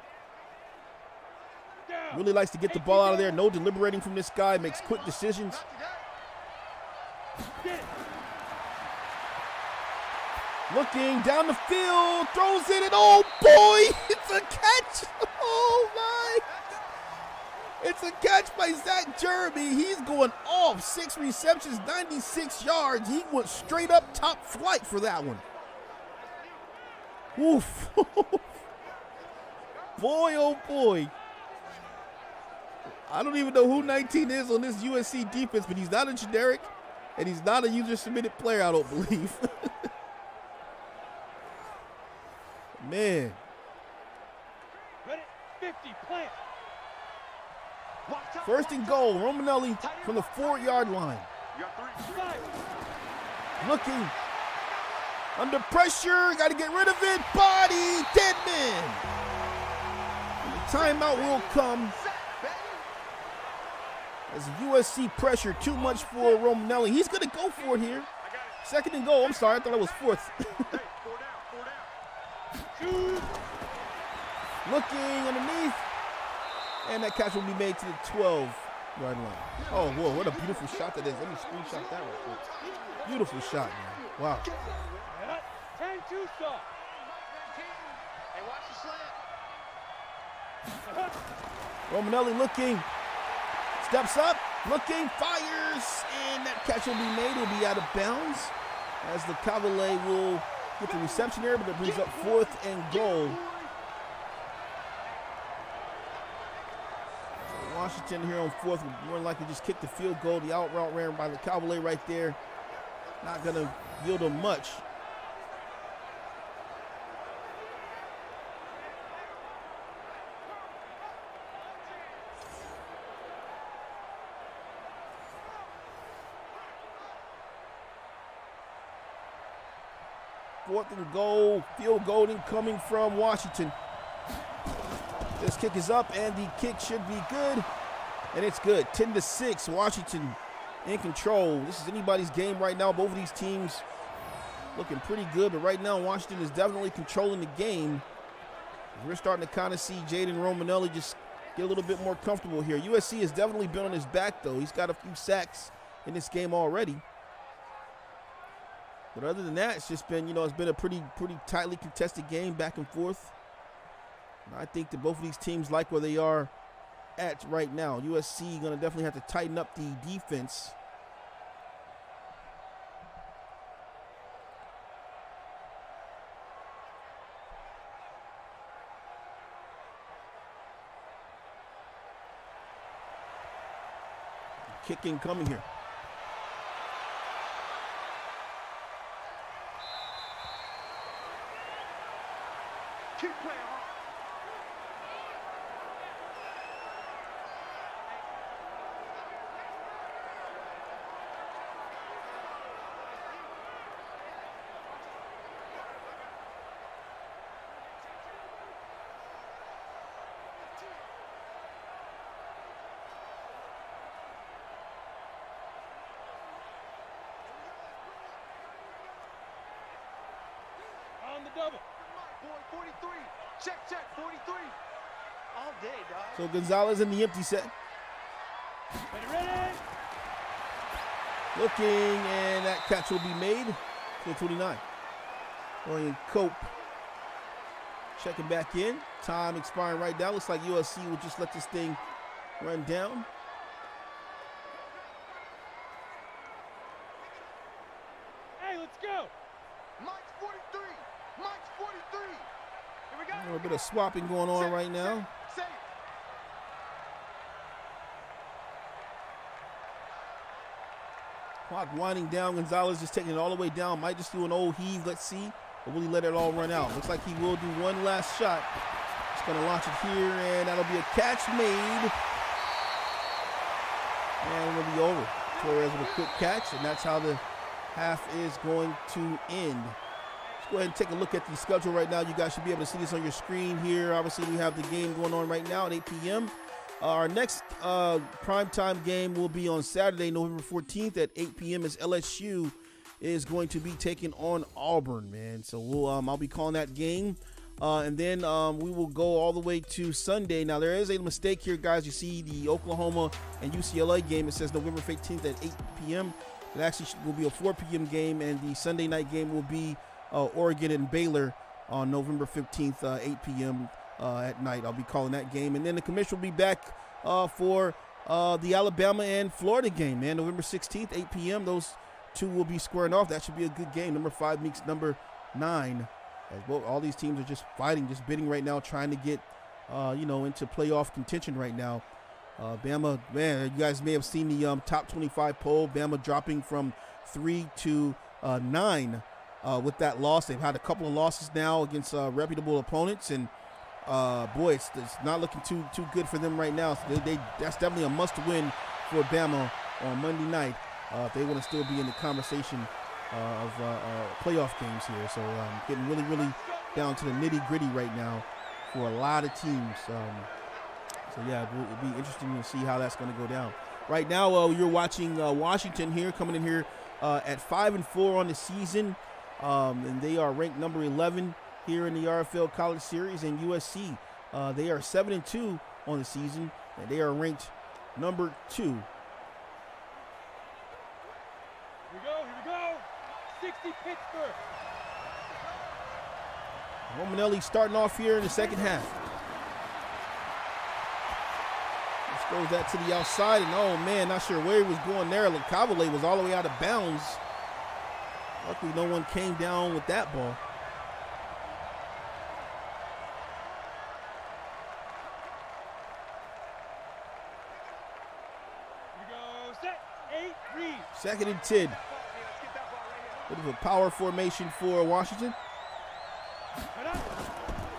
Really likes to get the ball out of there. No deliberating from this guy. Makes quick decisions. Looking down the field, throws it, and oh boy, it's a catch. Oh my. It's a catch by Zach Jeremy. He's going off. 6 receptions, 96 yards. He went straight up top flight for that one. Woof. Boy, oh boy. I don't even know who 19 is on this USC defense, but he's not a generic, and he's not a user-submitted player, I don't believe. Man. Ready. 50 plant. 1st and goal. Romanelli from the 4-yard line. You got 3. Looking. Under pressure. Got to get rid of it. Body. Dead man. And the timeout will come. As USC pressure too much for Romanelli. He's going to go for it here. 2nd and goal. I'm sorry. I thought it was 4th. Hey, 4 down. Looking underneath. And that catch will be made to the 12-yard line. Oh, whoa, what a beautiful shot that is. Let me screenshot that real quick. Beautiful shot, man. Wow. 10-2 stop. Hey, watch the slant. Romanelli looking, steps up, looking, fires, and that catch will be made. It'll be out of bounds as the Cavalier will get the reception there, but it brings up 4th and goal. So Washington here on 4th would more likely just kick the field goal. The out route ran by the Cavalier right there. Not going to yield them much. Fourth and goal, field goal incoming from Washington. This kick is up, and the kick should be good, and it's good. 10-6, Washington in control. This is anybody's game right now. Both of these teams looking pretty good, but right now Washington is definitely controlling the game. We're starting to kind of see Jaden Romanelli just get a little bit more comfortable here. USC has definitely been on his back, though. He's got a few sacks in this game already. But other than that, it's just been, it's been a pretty tightly contested game back and forth. And I think that both of these teams like where they are at right now. USC going to definitely have to tighten up the defense. Kicking coming here. Keep playing hard. On the double. Boy, 43. Check, 43. All day, dog. So Gonzalez in the empty set. Ready. Looking, and that catch will be made to 29. Ryan Cope checking back in. Time expiring right now. Looks like USC will just let this thing run down. Hey, let's go. Mike's 43. Mike's 43. Here we go. A little bit of swapping going on right now. Say it. Clock winding down. Gonzalez just taking it all the way down. Might just do an old heave. Let's see. Or will he let it all run out? Looks like he will do one last shot. Just going to launch it here, and that'll be a catch made. And it'll be over. Torres with a quick catch, and that's how the half is going to end. Let's go ahead and take a look at the schedule right now. You guys should be able to see this on your screen here. Obviously, we have the game going on right now at 8 p.m. Our next primetime game will be on Saturday, November 14th at 8 p.m. as LSU is going to be taking on Auburn, man. So I'll be calling that game. And then we will go all the way to Sunday. Now, there is a mistake here, guys. You see the Oklahoma and UCLA game. It says November 15th at 8 p.m. It actually will be a 4 p.m. game, and the Sunday night game will be Oregon and Baylor on November 15th, 8 p.m. At night. I'll be calling that game. And then the commission will be back for the Alabama and Florida game, man. November 16th, 8 p.m. Those two will be squaring off. That should be a good game. Number 5 meets number 9. As well, all these teams are just fighting, just bidding right now, trying to get, into playoff contention right now. Bama, man, you guys may have seen the top 25 poll. Bama dropping from 3 to 9 with that loss. They've had a couple of losses now against reputable opponents, and boy, it's not looking too good for them right now. So that's definitely a must-win for Bama on Monday night if they want to still be in the conversation of playoff games here. So getting really, really down to the nitty-gritty right now for a lot of teams. So yeah, it'll be interesting to see how that's going to go down. Right now, you're watching Washington here, coming in here at 5-4 on the season, and they are ranked number 11 here in the RFL College Series. And USC, they are 7-2 on the season, and they are ranked number 2. Here we go. 60 Pittsburgh. Romanelli starting off here in the second half. Just throws that to the outside, and oh man, not sure where he was going there. Cavale was all the way out of bounds. Luckily, no one came down with that ball. Second and 10. Bit of a power formation for Washington.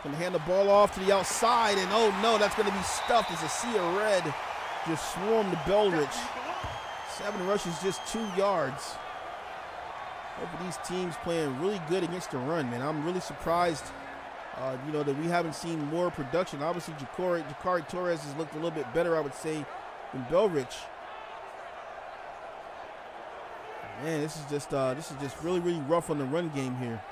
Going to hand the ball off to the outside, and oh no, that's going to be stuffed as a sea of red just swarmed to Belrich. 7 rushes, just 2 yards. Both of these teams playing really good against the run, man. I'm really surprised, that we haven't seen more production. Obviously, Jakari Torres has looked a little bit better, I would say, than Belrich. Man, this is just really, really rough on the run game here.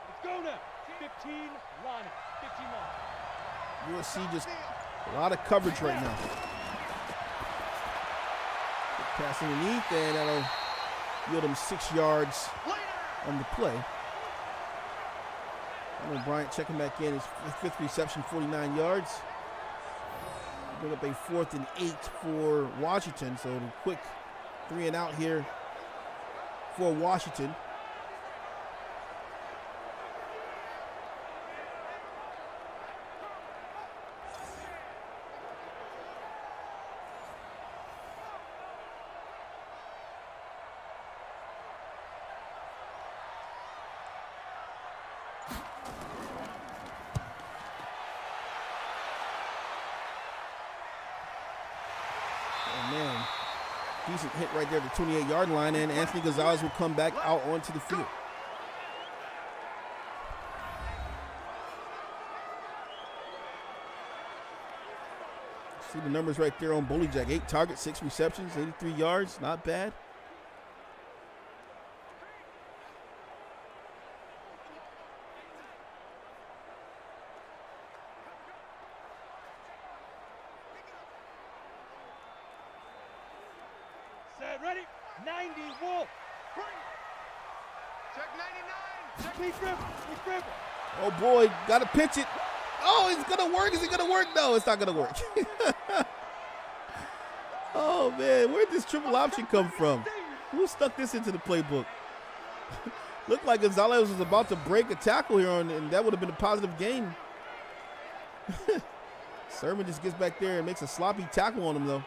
Let's go now. 15 line. 15 line. USC just a lot of coverage right now. Pass underneath, and that'll yield them 6 yards on the play. Bryant checking back in. His 5th reception, 49 yards. Bring up a 4th and 8 for Washington. So the quick 3 and out here for Washington. Man, decent hit right there at the 28-yard line, and Anthony Gonzalez will come back out onto the field. See the numbers right there on Bully Jack. 8 targets, 6 receptions, 83 yards. Not bad. Ready? 90, Wolf. Check 99. Check Please grip. Oh boy, gotta pitch it. Oh, it's gonna work. Is it gonna work? No, it's not gonna work. Oh man, where'd this triple option come from? Who stuck this into the playbook? Looked like Gonzalez was about to break a tackle here, and that would have been a positive gain. Sermon just gets back there and makes a sloppy tackle on him, though.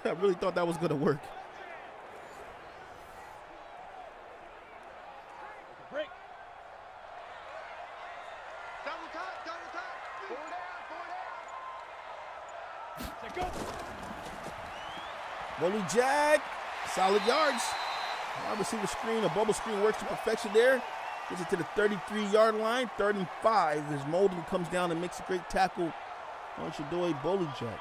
I really thought that was going to work. Break. Double time. Four down. Set, go. Rolly Jack, solid yards. Wide receiver screen, a bubble screen works to perfection there. Gets it to the 33-yard line, 3rd and 5. As Molden comes down and makes a great tackle on Shadoy Bolijak.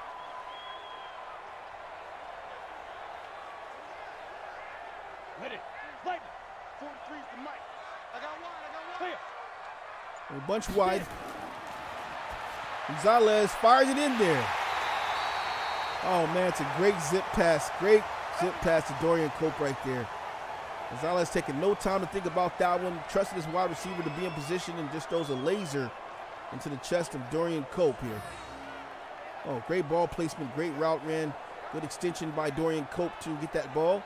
Ready. Light. 43's the mic. I got one. Clear. A bunch wide. Gonzalez fires it in there. Oh, man, it's a great zip pass. Great zip pass to Dorian Cope right there. Gonzalez taking no time to think about that one. Trusted his wide receiver to be in position and just throws a laser into the chest of Dorian Cope here. Oh, great ball placement, great route ran. Good extension by Dorian Cope to get that ball.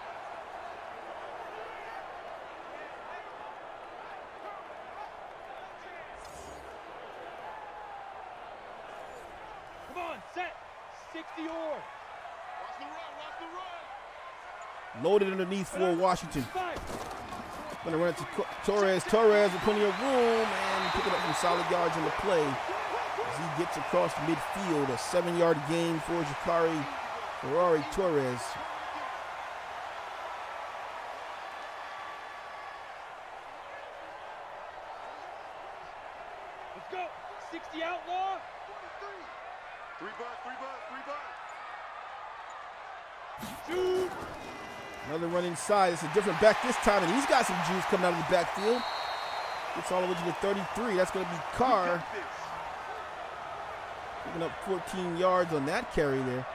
Come on, set. 60 or. Watch the run. Loaded underneath for Washington. 5. Gonna run it to Torres. Torres with plenty of room and picking up some solid yards in the play as he gets across midfield. A 7-yard gain for Jakari Ferrari Torres. Let's go. 60 outlaw. 3 bucks. Shoot. Another run inside. It's a different back this time, and he's got some juice coming out of the backfield. Gets all the way to the 33. That's going to be Carr. Picking up 14 yards on that carry there.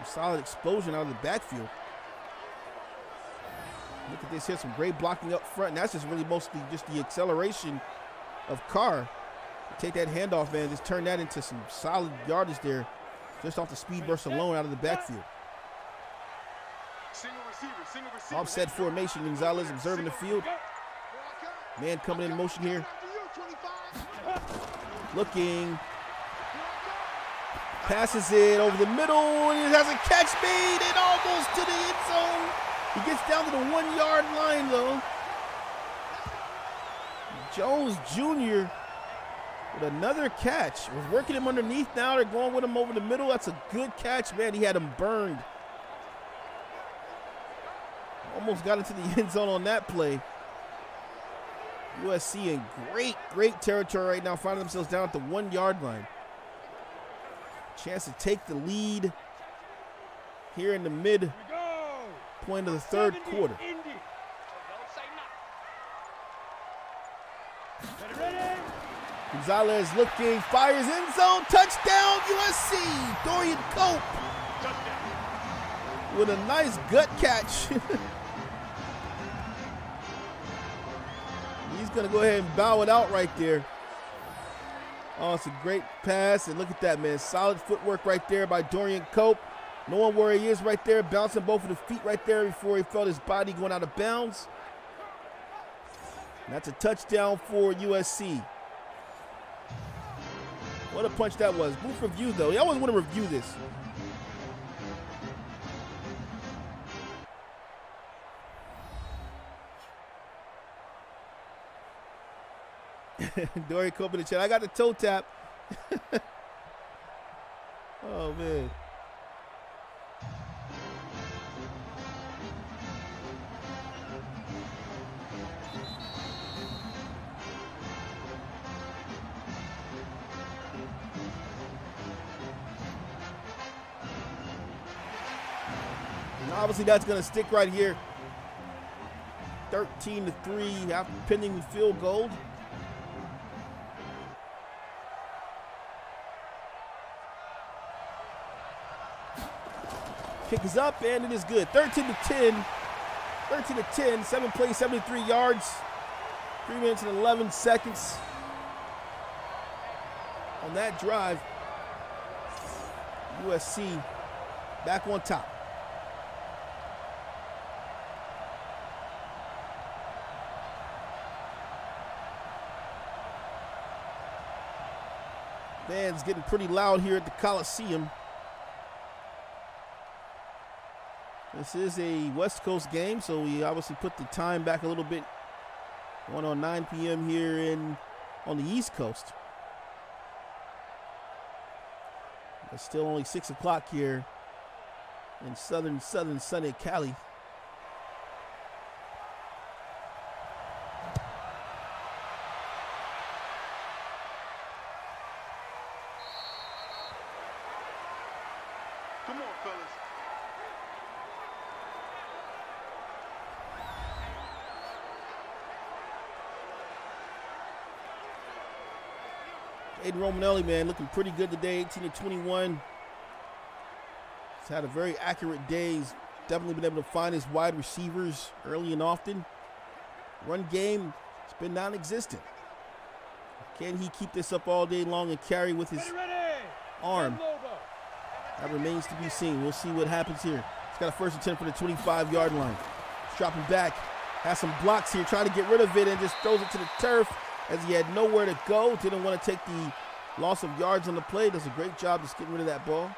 Some solid explosion out of the backfield. Look at this here, some great blocking up front. And that's just really mostly just the acceleration of Carr. Take that handoff, man, just turn that into some solid yardage there, just off the speed burst alone out of the backfield. Offset formation, Gonzalez observing the field. Man coming in motion here. Looking. Passes it over the middle, and he has a catch made and almost to the end zone. He gets down to the 1 yard line, though. Jones Jr. with another catch. Was working him underneath now. They're going with him over the middle. That's a good catch, man. He had him burned. Almost got into the end zone on that play. USC in great territory right now, finding themselves down at the 1 yard line. Chance to take the lead here in the midpoint of the third quarter. Gonzalez looking, fires end zone, touchdown USC. Dorian Cope with a nice gut catch. He's going to go ahead and bow it out right there. Oh, it's a great pass, and look at that, man. Solid footwork right there by Dorian Cope. Knowing where he is right there, bouncing both of the feet right there before he felt his body going out of bounds. And that's a touchdown for USC. What a punch that was. Booth review, though. He always want to review this. Dorian Cope in the chat. I got the toe tap. Oh, man. And obviously, that's going to stick right here. 13-3 after pending the field goal. Kick is up, and it is good. 13-10. 13-10. 7 plays, 73 yards. 3 minutes and 11 seconds on that drive. USC back on top. Fans getting pretty loud here at the Coliseum. This is a West Coast game, so we obviously put the time back a little bit. Going on 9 p.m. here on the East Coast. It's still only 6 o'clock here in southern sunny Cali. Come on, fellas. Aiden Romanelli, man, looking pretty good today, 18-21. He's had a very accurate day. He's definitely been able to find his wide receivers early and often. Run game, it's been non-existent. Can he keep this up all day long and carry with his arm? That remains to be seen. We'll see what happens here. He's got a first and 10 for the 25-yard line. He's dropping back, has some blocks here, trying to get rid of it and just throws it to the turf. As he had nowhere to go, didn't want to take the loss of yards on the play. Does a great job just getting rid of that ball.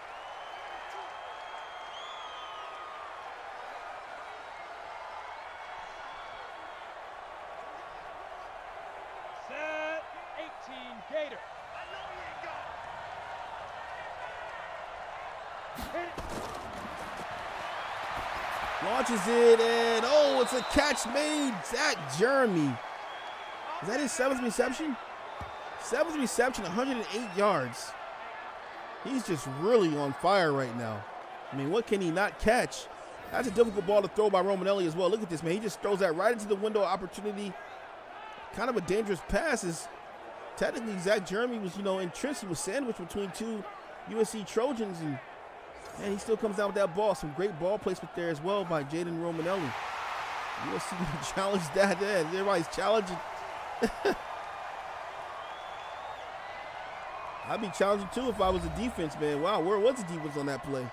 Set 18 Gator. Launches it, and oh, it's a catch made. Zach Jeremy. Is that his 7th reception? 7th reception, 108 yards. He's just really on fire right now. I mean, what can he not catch? That's a difficult ball to throw by Romanelli as well. Look at this, man. He just throws that right into the window opportunity. Kind of a dangerous pass. Is technically Zach Jeremy was, entrenched. He was sandwiched between two USC Trojans, and And he still comes down with that ball. Some great ball placement there as well by Jaden Romanelli. USC going to challenge that. Yeah, everybody's challenging. I'd be challenging too if I was a defense, man. Wow, where was the defense on that play?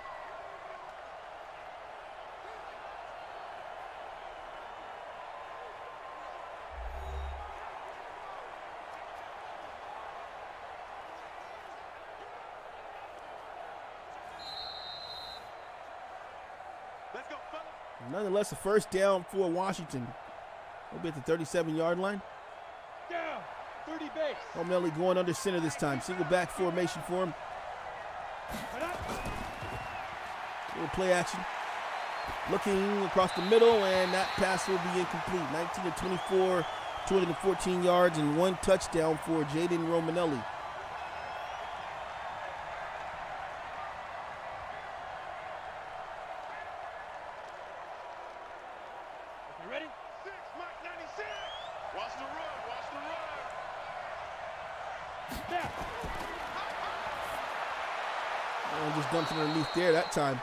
Let's go, fellas. Nonetheless, a first down for Washington. We'll be at the 37-yard line. Down. 30 base. Romanelli going under center this time. Single back formation for him. Little play action. Looking across the middle, and that pass will be incomplete. 19 to 24, 214 yards, and 1 touchdown for Jaden Romanelli. You ready? 6, Mike 96. Watch the run. Watch the run. Down. And just dumped it underneath there that time.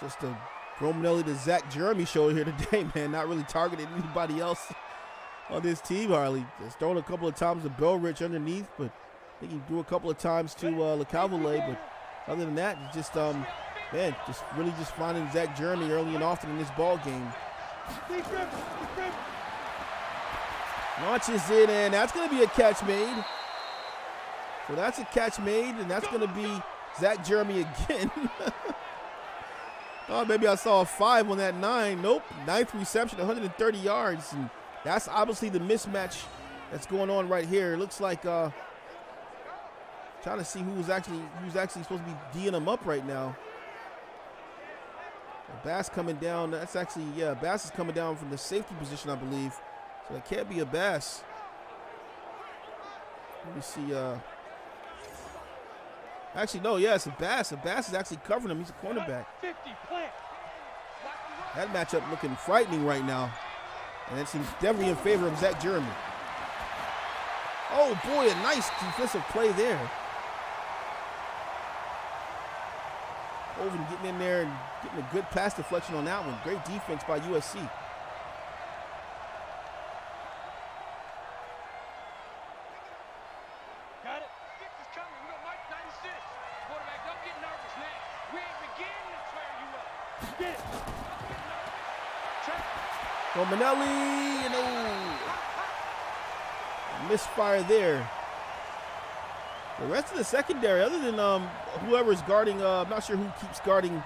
Just a Romanelli to Zach Jeremy show here today, man. Not really targeting anybody else on this team, Harley. Just throwing a couple of times to Belrich underneath, but I think he threw a couple of times to LeCavalier. But other than that, it's just, man, just really just finding Zach Jeremy early and often in this ball game. Launches it, and that's going to be a catch made. So that's a catch made, and that's going to be Zach Jeremy again. Oh, maybe I saw a 5 on that 9. Nope, 9th reception, 130 yards. And that's obviously the mismatch that's going on right here. It looks like trying to see who's actually supposed to be D'ing him up right now. Bass coming down. That's actually, yeah, Bass is coming down from the safety position, I believe. So it can't be a Bass. Let me see. Actually, no, yeah, it's a Bass. A Bass is actually covering him. He's a cornerback. 50 plant. That matchup looking frightening right now. And it's definitely in favor of Zach Jeremy. Oh, boy, a nice defensive play there. Oven getting in there and getting a good pass deflection on that one. Great defense by USC. Got it. Six is coming. We got Mike 96. Quarterback, don't get nervous, man. We ain't beginning to tear you up. Get it. Romanelli, and misfire there. The rest of the secondary, other than whoever's guarding, I'm not sure who keeps guarding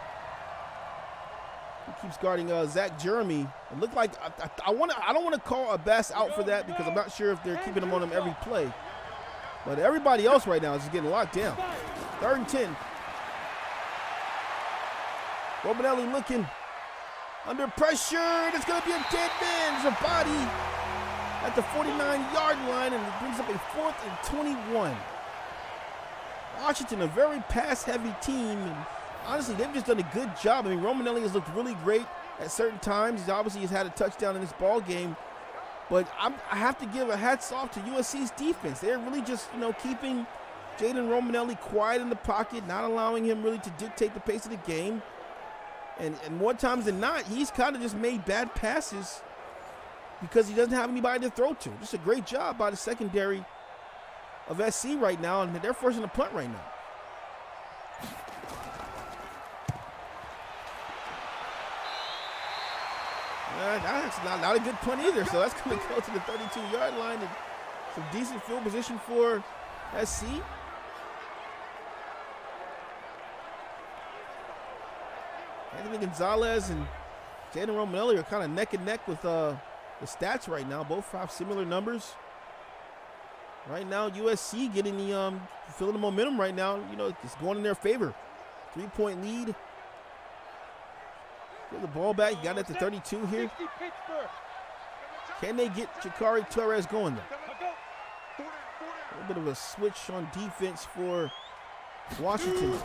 Zach Jeremy. It looked like I don't want to call a Bass out for that because I'm not sure if they're keeping him on him every play. But everybody else right now is just getting locked down. 3rd and 10. Romanelli looking under pressure, and it's going to be a dead man. There's a body at the 49-yard line, and it brings up a 4th and 21. Washington, a very pass-heavy team, and honestly, they've just done a good job. I mean, Romanelli has looked really great at certain times. He obviously has had a touchdown in this ball game, but I have to give a hats off to USC's defense. They're really just, keeping Jaden Romanelli quiet in the pocket, not allowing him really to dictate the pace of the game. And more times than not, he's kind of just made bad passes because he doesn't have anybody to throw to. Just a great job by the secondary of SC right now, and they're forcing a punt right now. That's not a good punt either, so that's going to go to the 32-yard line. And some decent field position for SC. Anthony Gonzalez and Jaden Romanelli are kind of neck and neck with the stats right now. Both have similar numbers. Right now, USC getting the feeling the momentum right now. It's going in their favor. 3-point lead. Get the ball back. You got it at the 32 here. Can they get Jakari Torres going there? A little bit of a switch on defense for Washington.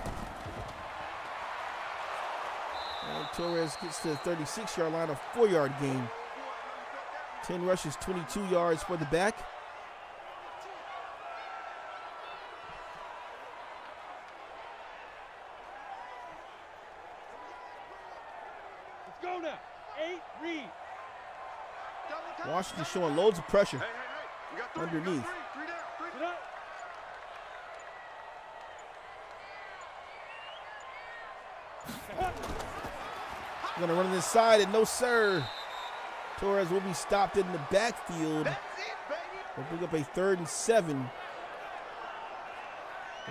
And Torres gets to the 36-yard line, a 4-yard gain. 10 rushes, 22 yards for the back. Washington showing loads of pressure Hey, we got three, underneath. Three down, three. Get up. Gonna run it inside, and no sir. Torres will be stopped in the backfield. That's it, baby. We'll bring up a 3rd and 7.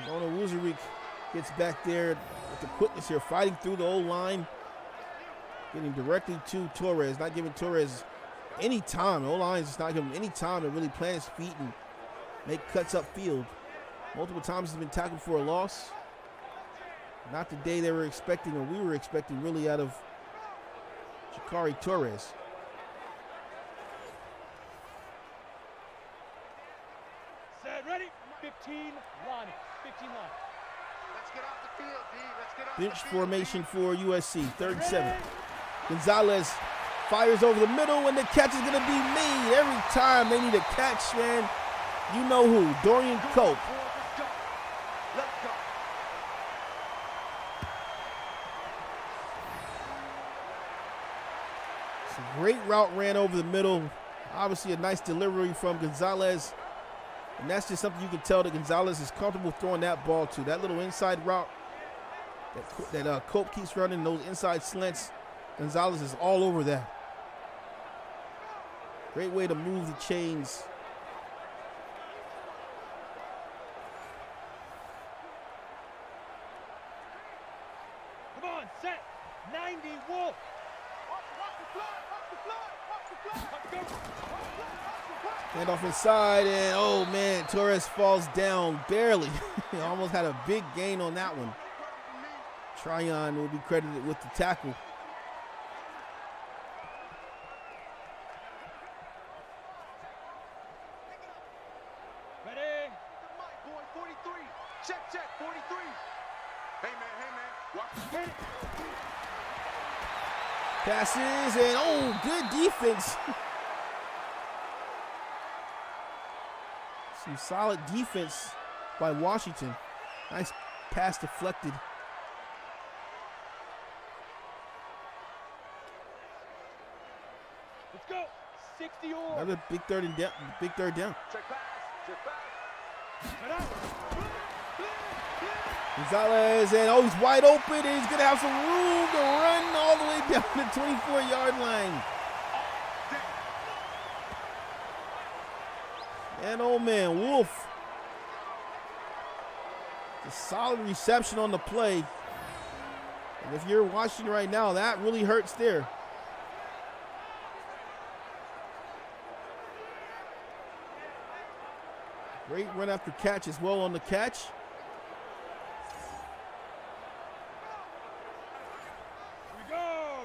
Ona Wuzerik gets back there with the quickness here, fighting through the O-line, getting directly to Torres, not giving Torres any time. The O-line is just not giving him any time to really plant his feet and make cuts upfield. Multiple times he's been tackled for a loss. Not the day they were expecting, or we were expecting, really, out of Sha'Carri Torres. Set, ready. 15 line. 15 line. Let's get off the field, D. Let's get off Bench the field. formation for USC, 3rd and 7. Gonzalez fires over the middle, and the catch is going to be made. Every time they need a catch, man, you know who, Dorian Cope. Let's go. Let's go. It's a great route ran over the middle. Obviously a nice delivery from Gonzalez. And that's just something you can tell that Gonzalez is comfortable throwing that ball to. That little inside route that Cope keeps running, those inside slants, Gonzalez is all over that. Great way to move the chains. Come on, set. 90 Wolf. Hand off inside, and oh man, Torres falls down barely. He almost had a big gain on that one. Tryon will be credited with the tackle. Ready. Boy, 43. Check, 43. Hey, man. Watch. Passes, and oh, good defense. Some solid defense by Washington. Nice pass deflected. Let's go. 60 or. Another big third down. Check pass. Get up. Gonzalez, and oh, he's wide open, and he's gonna have some room to run all the way down the 24-yard line. And oh man, Wolf. A solid reception on the play. And if you're watching right now, that really hurts there. Great run after catch as well on the catch. Here we go.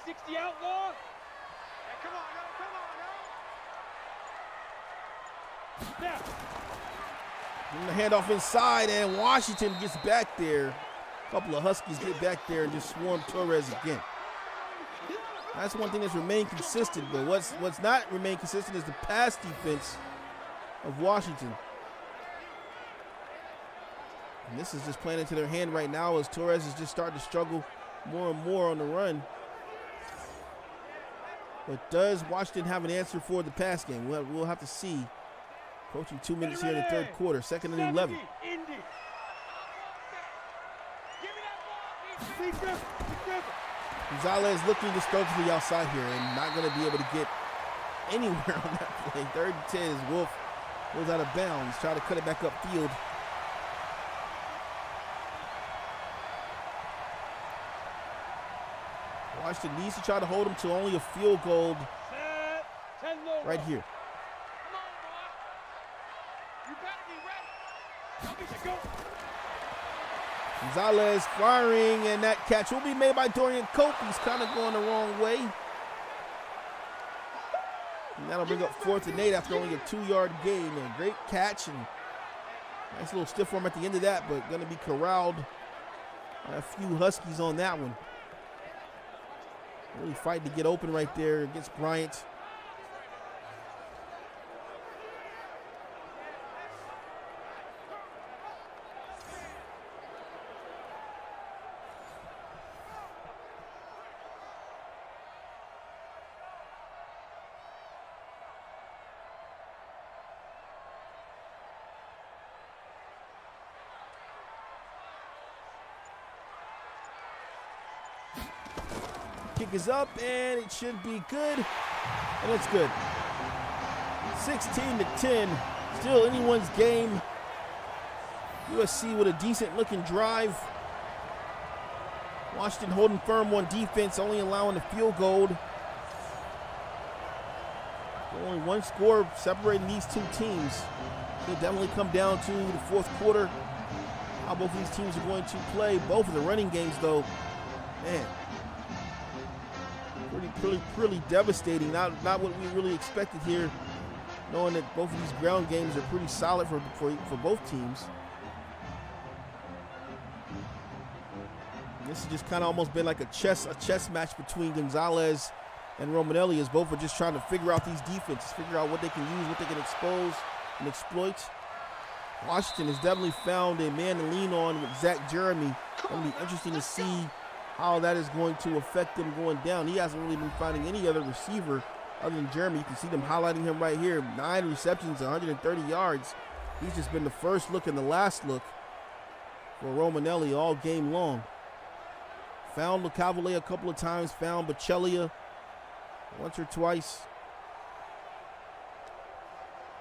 60 outlaw. Hey, come on, yo. Now. And the handoff inside, and Washington gets back there. A couple of Huskies get back there and just swarm Torres again. That's one thing that's remained consistent, but what's not remained consistent is the pass defense of Washington. And this is just playing into their hand right now as Torres is just starting to struggle more and more on the run. But does Washington have an answer for the pass game? We'll have to see. Approaching 2 minutes here in the third quarter, 2nd and 11. Indy. Give me that ball. Gonzalez looking to throw to the outside here and not going to be able to get anywhere on that play. 3rd and 10 as Wolf goes out of bounds, try to cut it back upfield. Washington needs to try to hold him to only a field goal right here. Gonzalez firing, and that catch will be made by Dorian Cope. He's kind of going the wrong way. And that'll bring up 4th and 8 after only a 2-yard gain. A great catch and nice little stiff arm at the end of that, but going to be corralled by a few Huskies on that one. Really fighting to get open right there against Bryant. kick is up, and it should be good. And it's good. 16-10. Still anyone's game. USC with a decent-looking drive. Washington holding firm on defense, only allowing a field goal. Only one score separating these two teams. It'll definitely come down to the fourth quarter, how both of these teams are going to play. Both of the running games, though, man, pretty devastating. Not what we really expected here, knowing that both of these ground games are pretty solid for both teams. This has just kind of almost been like a chess match between Gonzalez and Romanelli, as both are just trying to figure out these defenses, figure out what they can use, what they can expose and exploit. Washington has definitely found a man to lean on with Zach Jeremy. It'll be interesting to see how that is going to affect him going down. He hasn't really been finding any other receiver other than Jeremy. You can see them highlighting him right here. 9 receptions, 130 yards. He's just been the first look and the last look for Romanelli all game long. Found LeCavalier a couple of times, found Bachelia once or twice.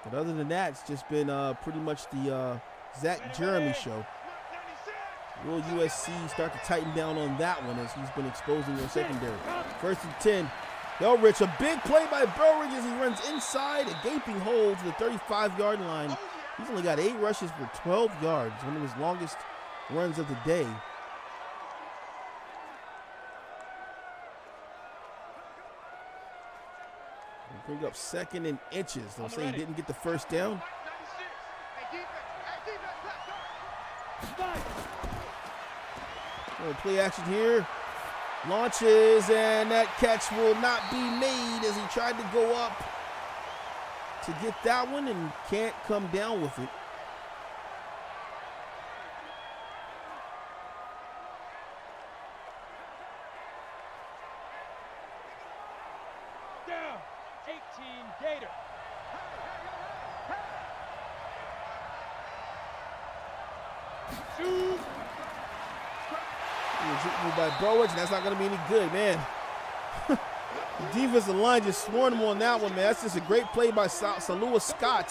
But other than that, it's just been pretty much the Zach Jeremy show. Will USC start to tighten down on that one as he's been exposing their secondary? 1st and 10. Belrich, a big play by Belrich as he runs inside a gaping hole to the 35-yard line. He's only got 8 rushes for 12 yards, one of his longest runs of the day. Bring up 2nd and inches. They'll say he didn't get the first down. Play action here. Launches, and that catch will not be made as he tried to go up to get that one and can't come down with it. Down, 18 Gator. Shoot. By Browich, and that's not going to be any good, man. The defensive line just swarmed him on that one, man. That's just a great play by Salua Scott.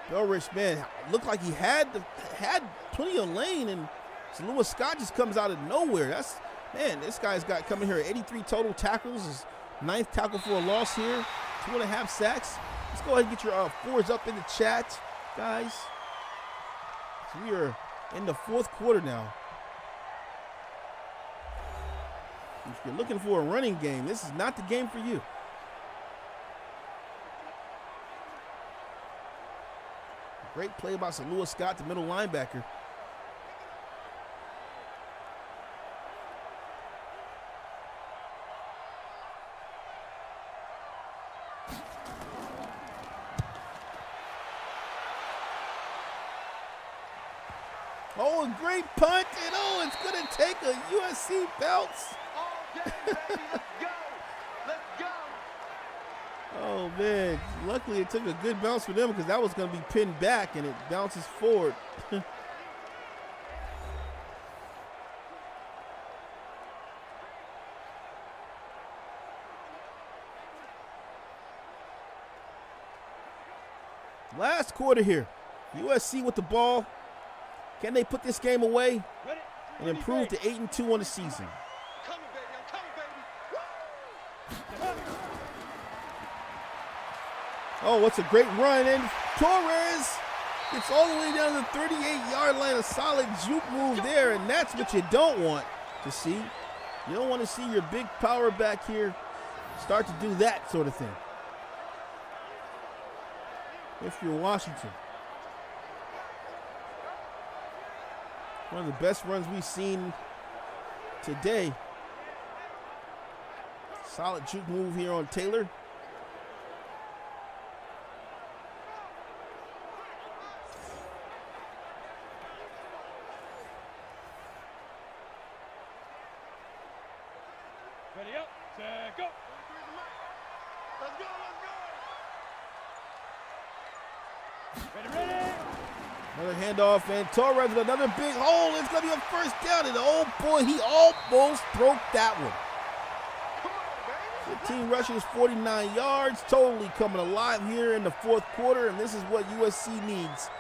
Belrich, man, looked like he had plenty of lane, and Salua Scott just comes out of nowhere. Man, this guy's got coming here at 83 total tackles, his 9th tackle for a loss here, 2.5 sacks. Let's go ahead and get your 4s up in the chat, guys. We are in the 4th quarter now. If you're looking for a running game, this is not the game for you. Great play by Salua Scott, the middle linebacker. Oh, a great punt, and it's going to take a USC bounce. Let's go. Let's go. Oh, man. Luckily, it took a good bounce for them because that was going to be pinned back, and it bounces forward. Last quarter here. USC with the ball. Can they put this game away and improve to 8-2 on the season? Oh, what's a great run, and Torres gets all the way down to the 38-yard line. A solid juke move there, and that's what you don't want to see. You don't want to see your big power back here start to do that sort of thing if you're Washington. One of the best runs we've seen today. Solid juke move here on Taylor. Ready up, set, go. Let's go, let's go. Ready, ready. Another handoff, and Torres with another big hole. It's going to be a first down, and oh boy, he almost broke that one. 15 rushes, 49 yards, totally coming alive here in the fourth quarter, and this is what USC needs.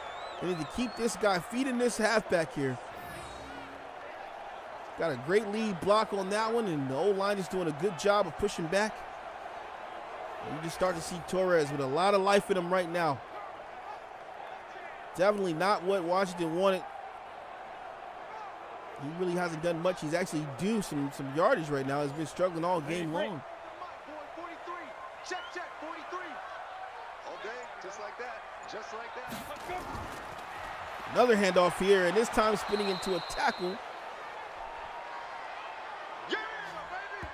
They need to keep this guy feeding this halfback here. Got a great lead block on that one, and the O-line is doing a good job of pushing back. And you just start to see Torres with a lot of life in him right now. Definitely not what Washington wanted. He really hasn't done much. He's actually due some yardage right now. He's been struggling all game long. 43. Check, 43. All day, just like that. Just like that. Another handoff here, and this time spinning into a tackle. Yeah, baby.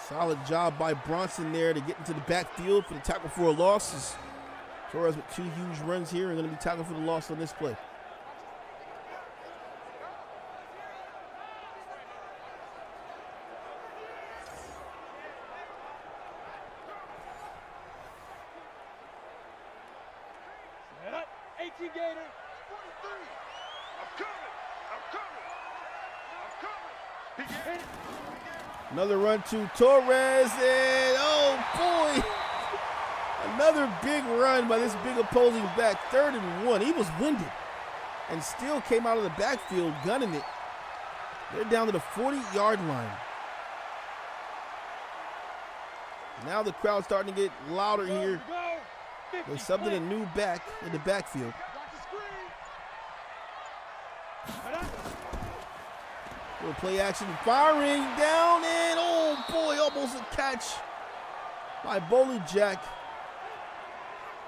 Solid job by Bronson there to get into the backfield for the tackle for a loss. Torres with 2 huge runs here and going to be tackled for the loss on this play. Set up. 18 Gator. 43. I'm coming. He get it. Another run to Torres, and oh boy, another big run by this big opposing back. 3rd and 1. He was winded and still came out of the backfield gunning it. They're down to the 40-yard line. Now the crowd's starting to get louder here. They subbed in a new back in the backfield. Watch the screen. Little play action, firing down, and oh boy, almost a catch by Jack.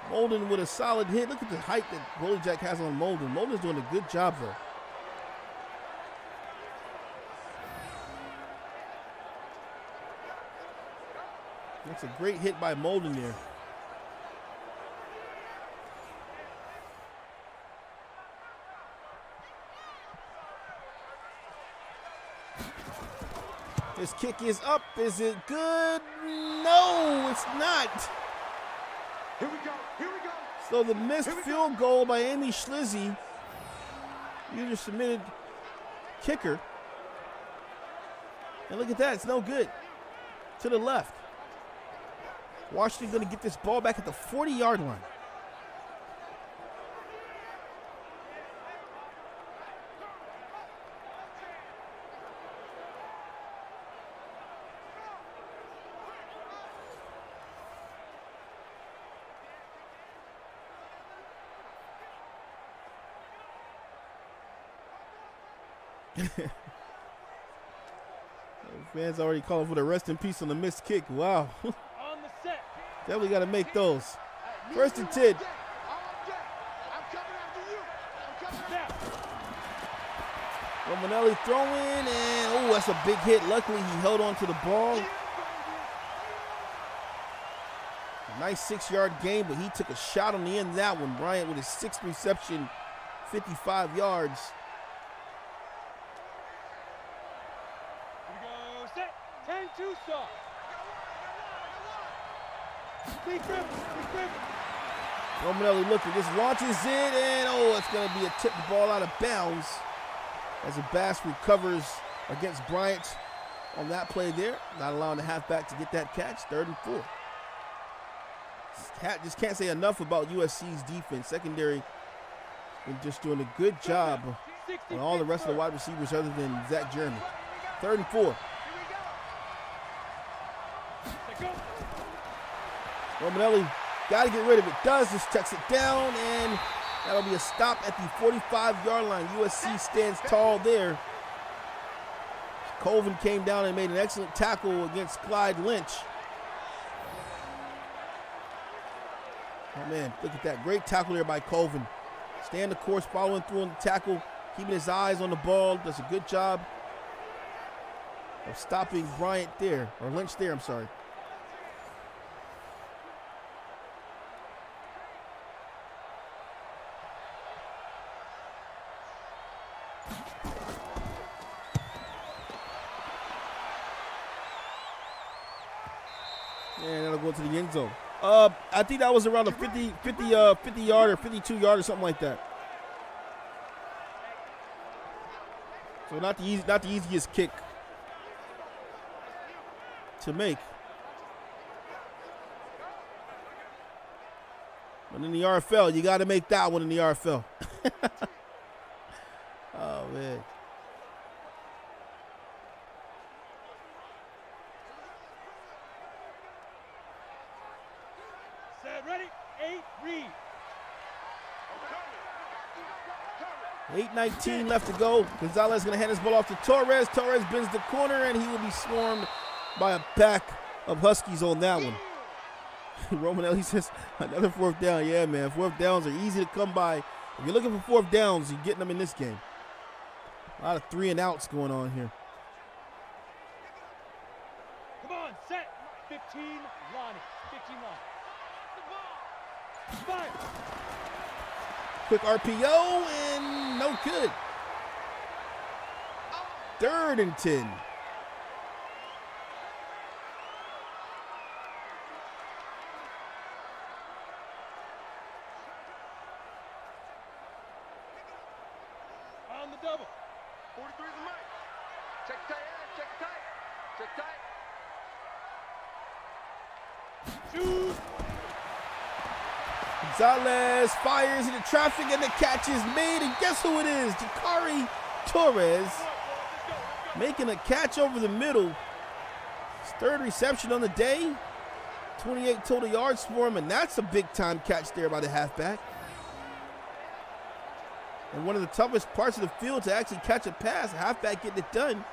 Molden with a solid hit. Look at the height that Jack has on Molden. Molden's doing a good job though. That's a great hit by Molden there. This kick is up. Is it good? No, it's not. Here we go. Here we go. So the missed field goal by Amy Schlizzy, user submitted kicker. And look at that, it's no good. To the left. Washington going to get this ball back at the 40-yard line. Fans already calling for the rest in peace on the missed kick. Wow. On the set. Definitely got to make those. 1st and 10. I'm coming after you. I'm coming after you. Romanelli throwing, and oh, that's a big hit. Luckily, he held on to the ball. A nice 6-yard gain, but he took a shot on the end of that one. Bryant with his 6th reception, 55 yards. Set. 10-2 stop. Big grip. Romanelli looking, just launches it, and oh, it's going to be a tipped ball out of bounds as Bass recovers against Bryant on that play there, not allowing the halfback to get that catch. 3rd and 4. Just can't say enough about USC's defense. Secondary been just doing a good job on all the rest of the wide receivers other than Zach Jeremy. 3rd and 4. Romanelli got to get rid of it. Does, just checks it down, and that'll be a stop at the 45-yard line. USC stands tall there. Colvin came down and made an excellent tackle against Clyde Lynch. Oh man, look at that. Great tackle there by Colvin. Staying the course, following through on the tackle, keeping his eyes on the ball. Does a good job of stopping Bryant there, or Lynch there, I'm sorry. And that'll go to the end zone. I think that was around a 50 yard or 52 yard or something like that. So not the easiest kick to make. But in the RFL, you got to make that one in the RFL. Oh, man. Set, ready, 8, read. 8:19 left to go. Gonzalez going to hand his ball off to Torres. Torres bends the corner, and he will be swarmed by a pack of Huskies on that one. Romanelli, he says, another fourth down. Yeah, man, fourth downs are easy to come by. If you're looking for fourth downs, you're getting them in this game. A lot of 3 and outs going on here. Come on, set, 15, line, 15 line. Fire. Quick RPO, and no good. 3rd and 10. On the double. 43 is the mic. Check tight, check tight. Shoot. Gonzalez fires into traffic, and the catch is made. And guess who it is? Jakari Torres making a catch over the middle. His 3rd reception on the day. 28 total yards for him, and that's a big-time catch there by the halfback. And one of the toughest parts of the field to actually catch a pass, a halfback getting it done.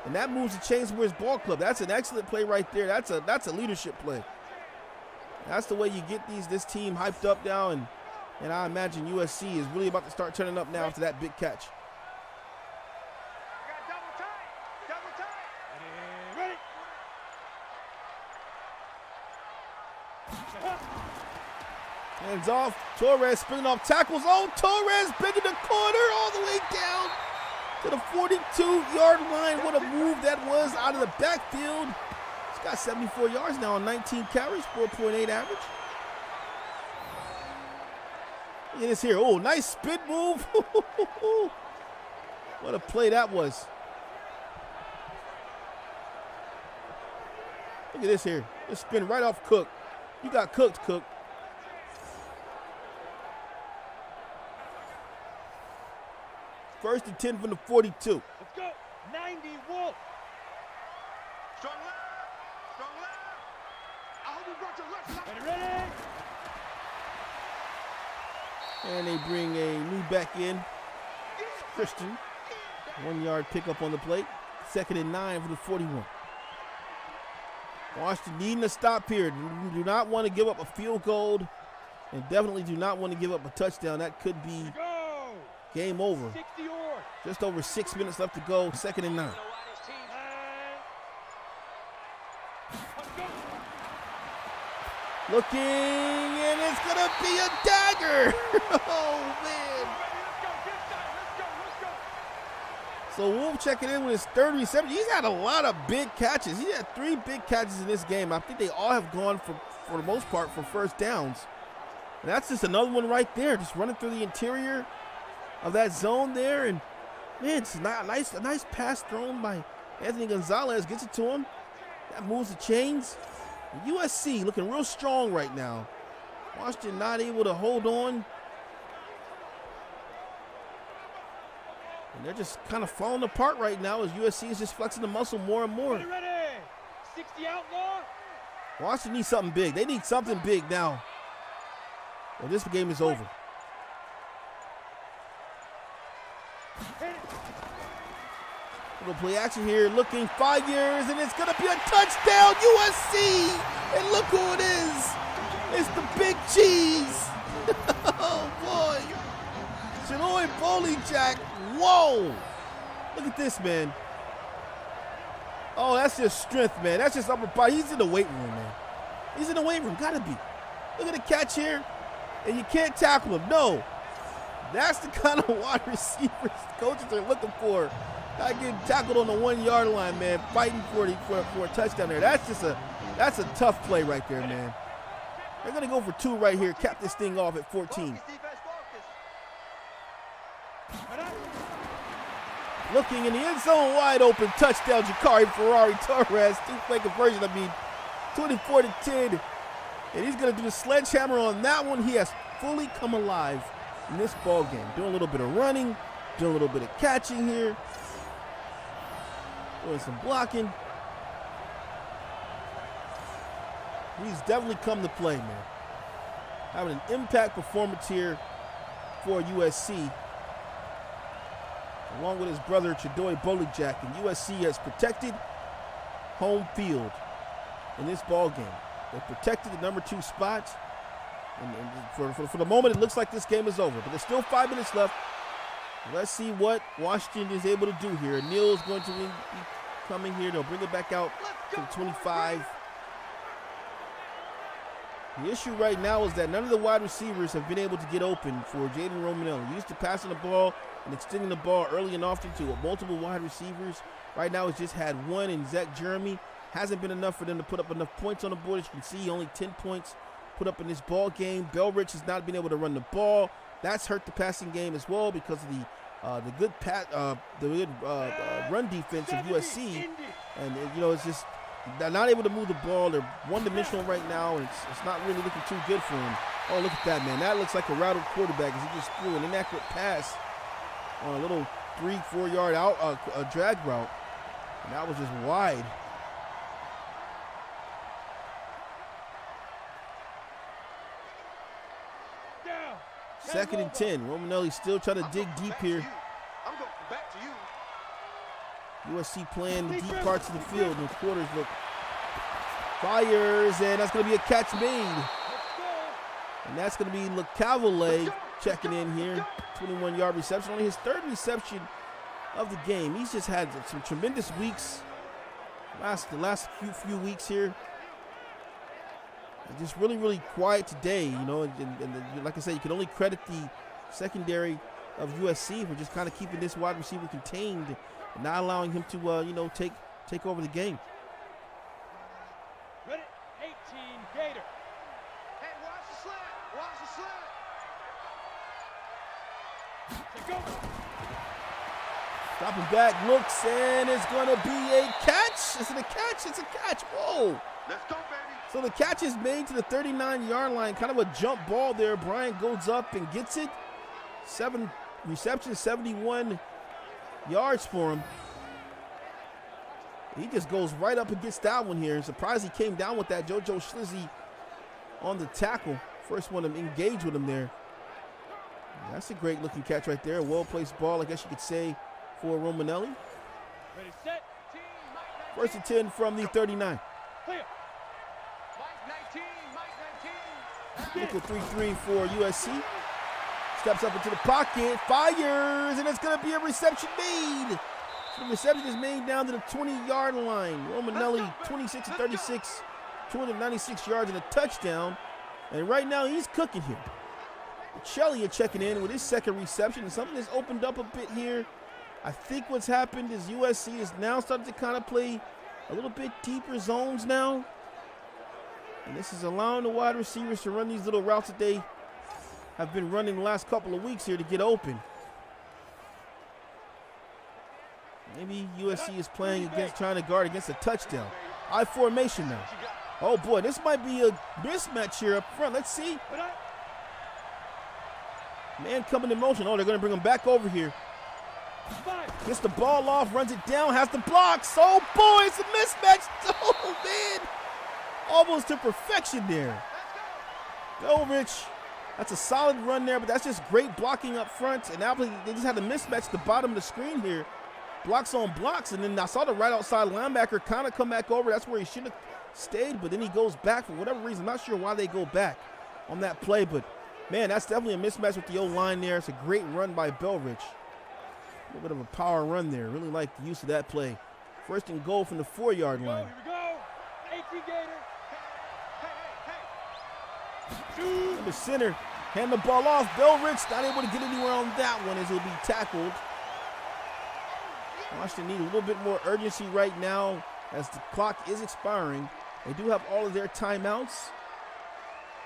And that moves the chains for his ball club. That's an excellent play right there. That's a leadership play. That's the way you get this team hyped up now, and I imagine USC is really about to start turning up now after that big catch. Double tight. Ready. Hands off. Torres spinning off tackles. Oh, Torres bending the corner all the way down to the 42-yard line. What a move that was out of the backfield. He's got 74 yards now on 19 carries, 4.8 average. Look at this here. Oh, nice spin move. What a play that was. Look at this here. This spin right off Cook. You got cooked, Cook. First and 10 from the 42. Let's go. 90 Wolf. Strong left. Strong left. I hope you brought your left. Ready. And they bring a new back in, Christian. 1-yard pickup on the plate. 2nd and 9 for the 41. Washington needing a stop here. Do not want to give up a field goal, and definitely do not want to give up a touchdown. That could be game over. 60 yards. Just over 6 minutes left to go. 2nd and 9. Looking, and it's going to be a dagger. Oh, man. So Wolf checking in with his 3rd reception. He's had a lot of big catches. He had 3 big catches in this game. I think they all have gone for the most part for first downs. And that's just another one right there, just running through the interior of that zone there. And, man, it's a nice pass thrown by Anthony Gonzalez. Gets it to him. That moves the chains. USC looking real strong right now. Washington not able to hold on. And they're just kind of falling apart right now as USC is just flexing the muscle more and more. Ready. 60 outlaw. Washington needs something big. They need something big now. Well, this game is over. Little play action here, looking 5 years, and it's going to be a touchdown, USC! And look who it is! It's the big cheese! Oh, boy! Shinoy Bolijak, whoa! Look at this, man. Oh, that's just strength, man. That's just upper body. He's in the weight room, man. He's in the weight room, gotta be. Look at the catch here, and you can't tackle him. No. That's the kind of wide receivers coaches are looking for. Not getting tackled on the 1-yard line, man. Fighting for a touchdown there. That's a tough play right there, man. They're going to go for 2 right here, cap this thing off at 14. Focus, defense, focus. Looking in the end zone, wide open, touchdown, Jakari Ferrari Torres, 2-point conversion, 24-10. And he's going to do the sledgehammer on that one. He has fully come alive in this ball game. Doing a little bit of running, doing a little bit of catching here, doing some blocking. He's definitely come to play, man. Having an impact performance here for USC, along with his brother Chidoi Bolijak. And USC has protected home field in this ball game. They protected the number 2 spot. And for the moment, it looks like this game is over. But there's still 5 minutes left. Let's see what Washington is able to do here. Neal's going to be coming here. They'll bring it back out to the 25. The issue right now is that none of the wide receivers have been able to get open for Jaden Romanelli. Used to passing the ball and extending the ball early and often to multiple wide receivers. Right now, it's just had one in Zach Jeremy. Hasn't been enough for them to put up enough points on the board. As you can see, only 10 points put up in this ball game. Belrich has not been able to run the ball. That's hurt the passing game as well because of the good run defense of USC. And you know, it's just they're not able to move the ball. They're one-dimensional right now, and it's not really looking too good for them. Oh, look at that, man. That looks like a rattled quarterback as he just threw an inaccurate pass on a little 3-4 yard out a drag route, and that was just wide. Second and 10. Romanelli still trying to dig deep here. I'm going back to you. USC playing the deep parts of the field, and the quarters look fires, and that's going to be a catch made. And that's going to be LeCavalier checking in here. 21-yard reception, only his 3rd reception of the game. He's just had some tremendous weeks. The last few weeks here. Just really, really quiet today, you know, and like I said, you can only credit the secondary of USC for just kind of keeping this wide receiver contained and not allowing him to, you know, take over the game. Ready, 18, Gator. Hey, watch the slant. Watch the slant. Go. Dropping back, looks, and it's going to be a catch. Is it a catch? It's a catch. Whoa. Let's go, baby. So the catch is made to the 39-yard line. Kind of a jump ball there. Bryant goes up and gets it. 7 receptions, 71 yards for him. He just goes right up and gets that one here. Surprised he came down with that. JoJo Schlizzy on the tackle. First one to engage with him there. That's a great looking catch right there. A well-placed ball, I guess you could say, for Romanelli. Ready, set. 1st and 10 from the 39. Clear. Nickel 3-3 for USC. Steps up into the pocket, fires, and it's going to be a reception made. So the reception is made down to the 20-yard line. Romanelli, 26-36, 296 yards and a touchdown. And right now he's cooking here. Shelley checking in with his 2nd reception, and something has opened up a bit here. I think what's happened is USC is now starting to kind of play a little bit deeper zones now. And this is allowing the wide receivers to run these little routes that they have been running the last couple of weeks here to get open. Maybe USC is playing against, trying to guard against a touchdown. I formation now. Oh boy, this might be a mismatch here up front. Let's see. Man coming in motion. Oh, they're going to bring him back over here. Gets the ball off, runs it down, has the blocks. Oh boy, it's a mismatch. Oh man. Almost to perfection there. Belrich, that's a solid run there, but that's just great blocking up front. And now they just had to mismatch the bottom of the screen here. Blocks on blocks, and then I saw the right outside linebacker kind of come back over. That's where he should have stayed, but then he goes back for whatever reason. I'm not sure why they go back on that play, but man, that's definitely a mismatch with the O-line there. It's a great run by Belrich. A little bit of a power run there. Really like the use of that play. 1st and goal from the 4-yard line. Here we go. 18 Gator. Number center, hand the ball off. Belrich not able to get anywhere on that one as he'll be tackled. Washington need a little bit more urgency right now as the clock is expiring. They do have all of their timeouts.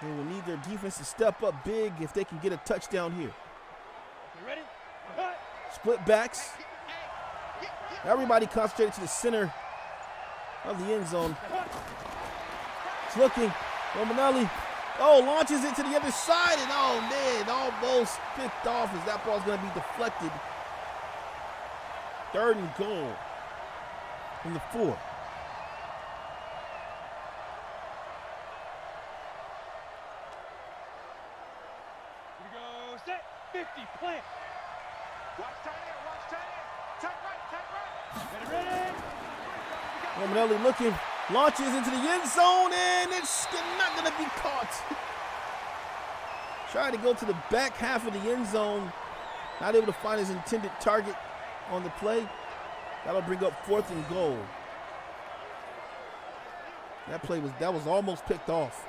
They will need their defense to step up big if they can get a touchdown here. You ready? Split backs. Everybody concentrated to the center of the end zone. It's looking. Romanelli. Oh, launches it to the other side, and oh man, almost picked off as that ball's going to be deflected. 3rd and goal from the 4. Here we go. Set. 50. Plant. Watch tight end, watch tight end. Tight right, tight right. Ready. Romanelli looking, launches into the end zone, and it's not going to be caught. Trying to go to the back half of the end zone, not able to find his intended target on the play. That'll bring up 4th and goal. That was almost picked off.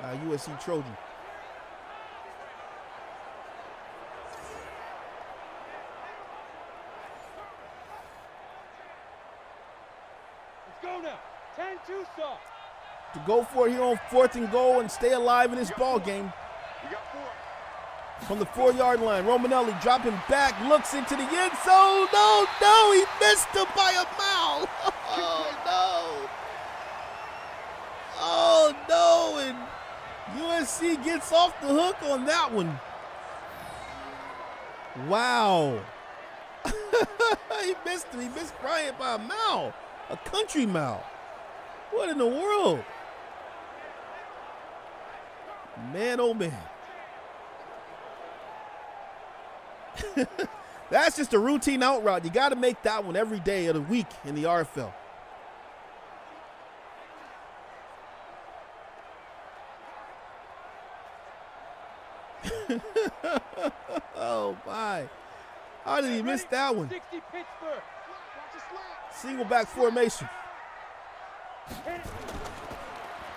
USC Trojan. Let's go now. 10-2 stop. To go for it here on 4th and goal and stay alive in this ball game. You got 4. From the 4-yard line, Romanelli dropping back, looks into the end zone. No, he missed him by a mile. Oh, no, and USC gets off the hook on that one. Wow. He missed him. He missed Bryant by a mile, a country mile. What in the world? Man, oh, man. That's just a routine out route. You got to make that one every day of the week in the RFL. Oh, my. How did he miss that one? 60 Pittsburgh. Single back formation.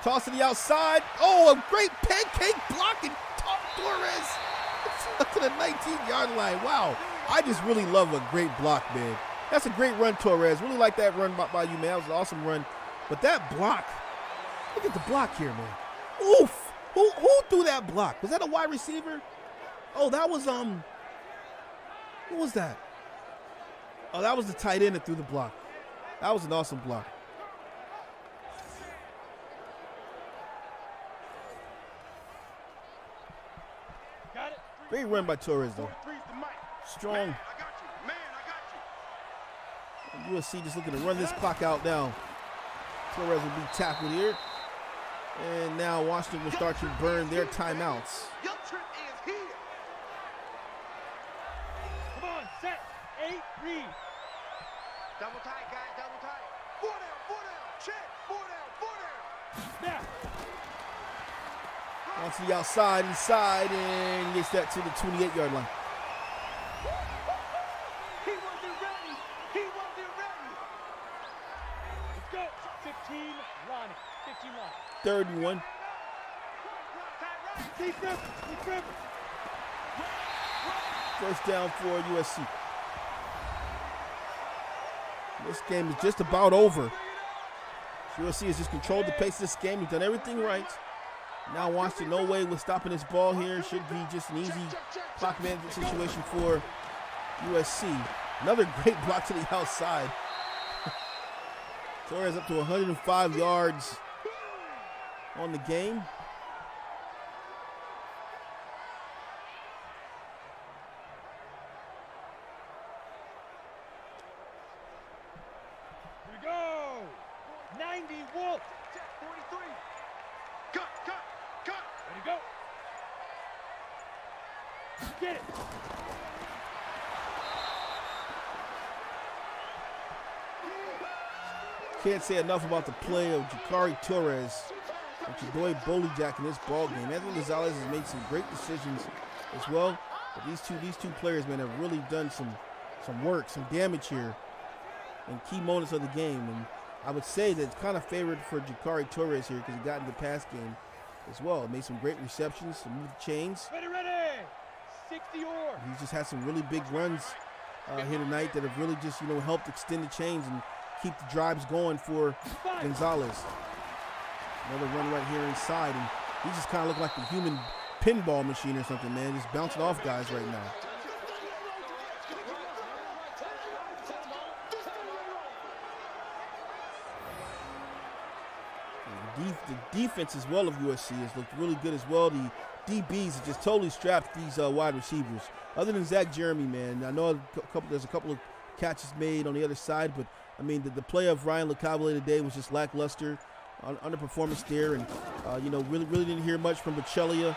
Toss to the outside. Oh, a great pancake block and Torres to the 19-yard line. Wow. I just really love a great block, man. That's a great run, Torres. Really like that run by you, man. That was an awesome run. But that block, look at the block here, man. Oof. Who threw that block? Was that a wide receiver? Oh, that was, who was that? Oh, that was the tight end that threw the block. That was an awesome block. Got it. Great run by Torres, though. Strong. USC just looking to run this clock out now. Torres will be tackled here. And now Washington will start to burn their timeouts. Your trip is here. Come on, set. 8, read. Double tight, guys, double tight. 4 down, check. 4 down. Snap. Onto the outside, inside, and gets that to the 28-yard line. He wasn't ready. Let's go. 15, Ronnie. 15 line. 3rd and 1. First down for USC. This game is just about over. USC has just controlled the pace of this game. He's done everything right. Now Washington, no way with stopping this ball here. Should be just an easy clock management situation for USC. Another great block to the outside. Torres up to 105 yards on the game. Here we go. 90 Wolf. 43. Cut. Ready to go. Get it. Can't say enough about the play of Jakari Torres and Chadoy Bolijak in this ball game. Anthony Gonzalez has made some great decisions as well. But these two players, man, have really done some work, some damage here in key moments of the game. And I would say that it's kind of favored for Jakari Torres here because he got in the pass game as well. Made some great receptions, some moved chains. Ready. 60 or. He's just had some really big runs here tonight that have really just, helped extend the chains and keep the drives going for Gonzalez. Another run right here inside, and He just kind of looked like a human pinball machine or something, man. Just bouncing off guys right now. The defense as well of USC has looked really good as well. The DBs have just totally strapped these wide receivers. Other than Zach Jeremy, man, I know there's a couple of catches made on the other side, but I mean the play of Ryan LeCavalier today was just lackluster, underperformance there, and really didn't hear much from Bachelia,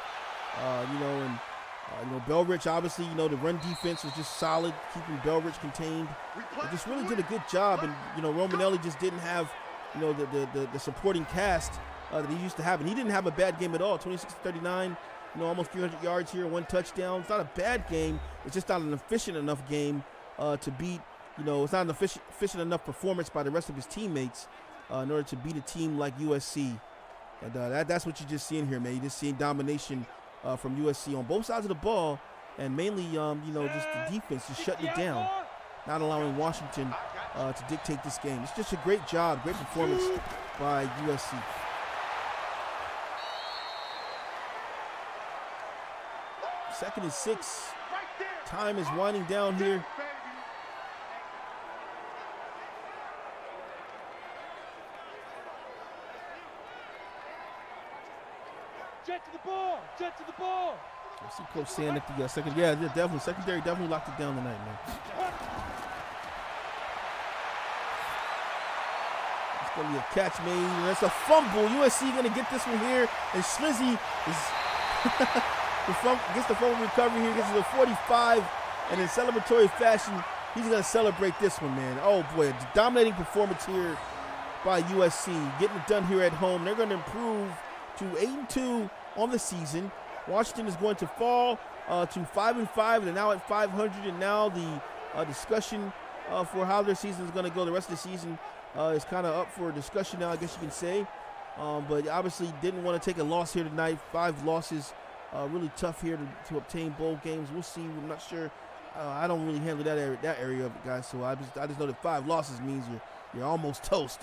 Belrich obviously, the run defense was just solid, keeping Belrich contained. They just really did a good job, and Romanelli just didn't have the supporting cast that he used to have, and he didn't have a bad game at all. 26-39, almost 300 yards here, 1 touchdown. It's not a bad game. It's just not an efficient enough game to beat. It's not an efficient enough performance by the rest of his teammates in order to beat a team like USC. And that's what you're just seeing here, man. You're just seeing domination from USC on both sides of the ball, and mainly, just the defense just shutting it down, not allowing Washington to dictate this game. It's just a great job, great performance by USC. Second and 6. Time is winding down here. Jet to the ball! Jet to the ball! I see Coach saying at the second. Yeah, definitely. Secondary definitely locked it down tonight, man. It's going to be a catch made, and that's a fumble. USC going to get this one here, and Schlizzy gets the fumble recovery here, gets to the 45, and in celebratory fashion, he's going to celebrate this one, man. Oh, boy, a dominating performance here by USC. Getting it done here at home. They're going to improve to 8-2 on the season. Washington is going to fall to 5-5. They're now at 500, and now the discussion for how their season is going to go the rest of the season is kind of up for discussion now, I guess you can say. But obviously didn't want to take a loss here tonight. 5 losses, really tough here to obtain bowl games. We'll see. I'm not sure. I don't really handle that area of it, guys. So I just know that 5 losses means you're almost toast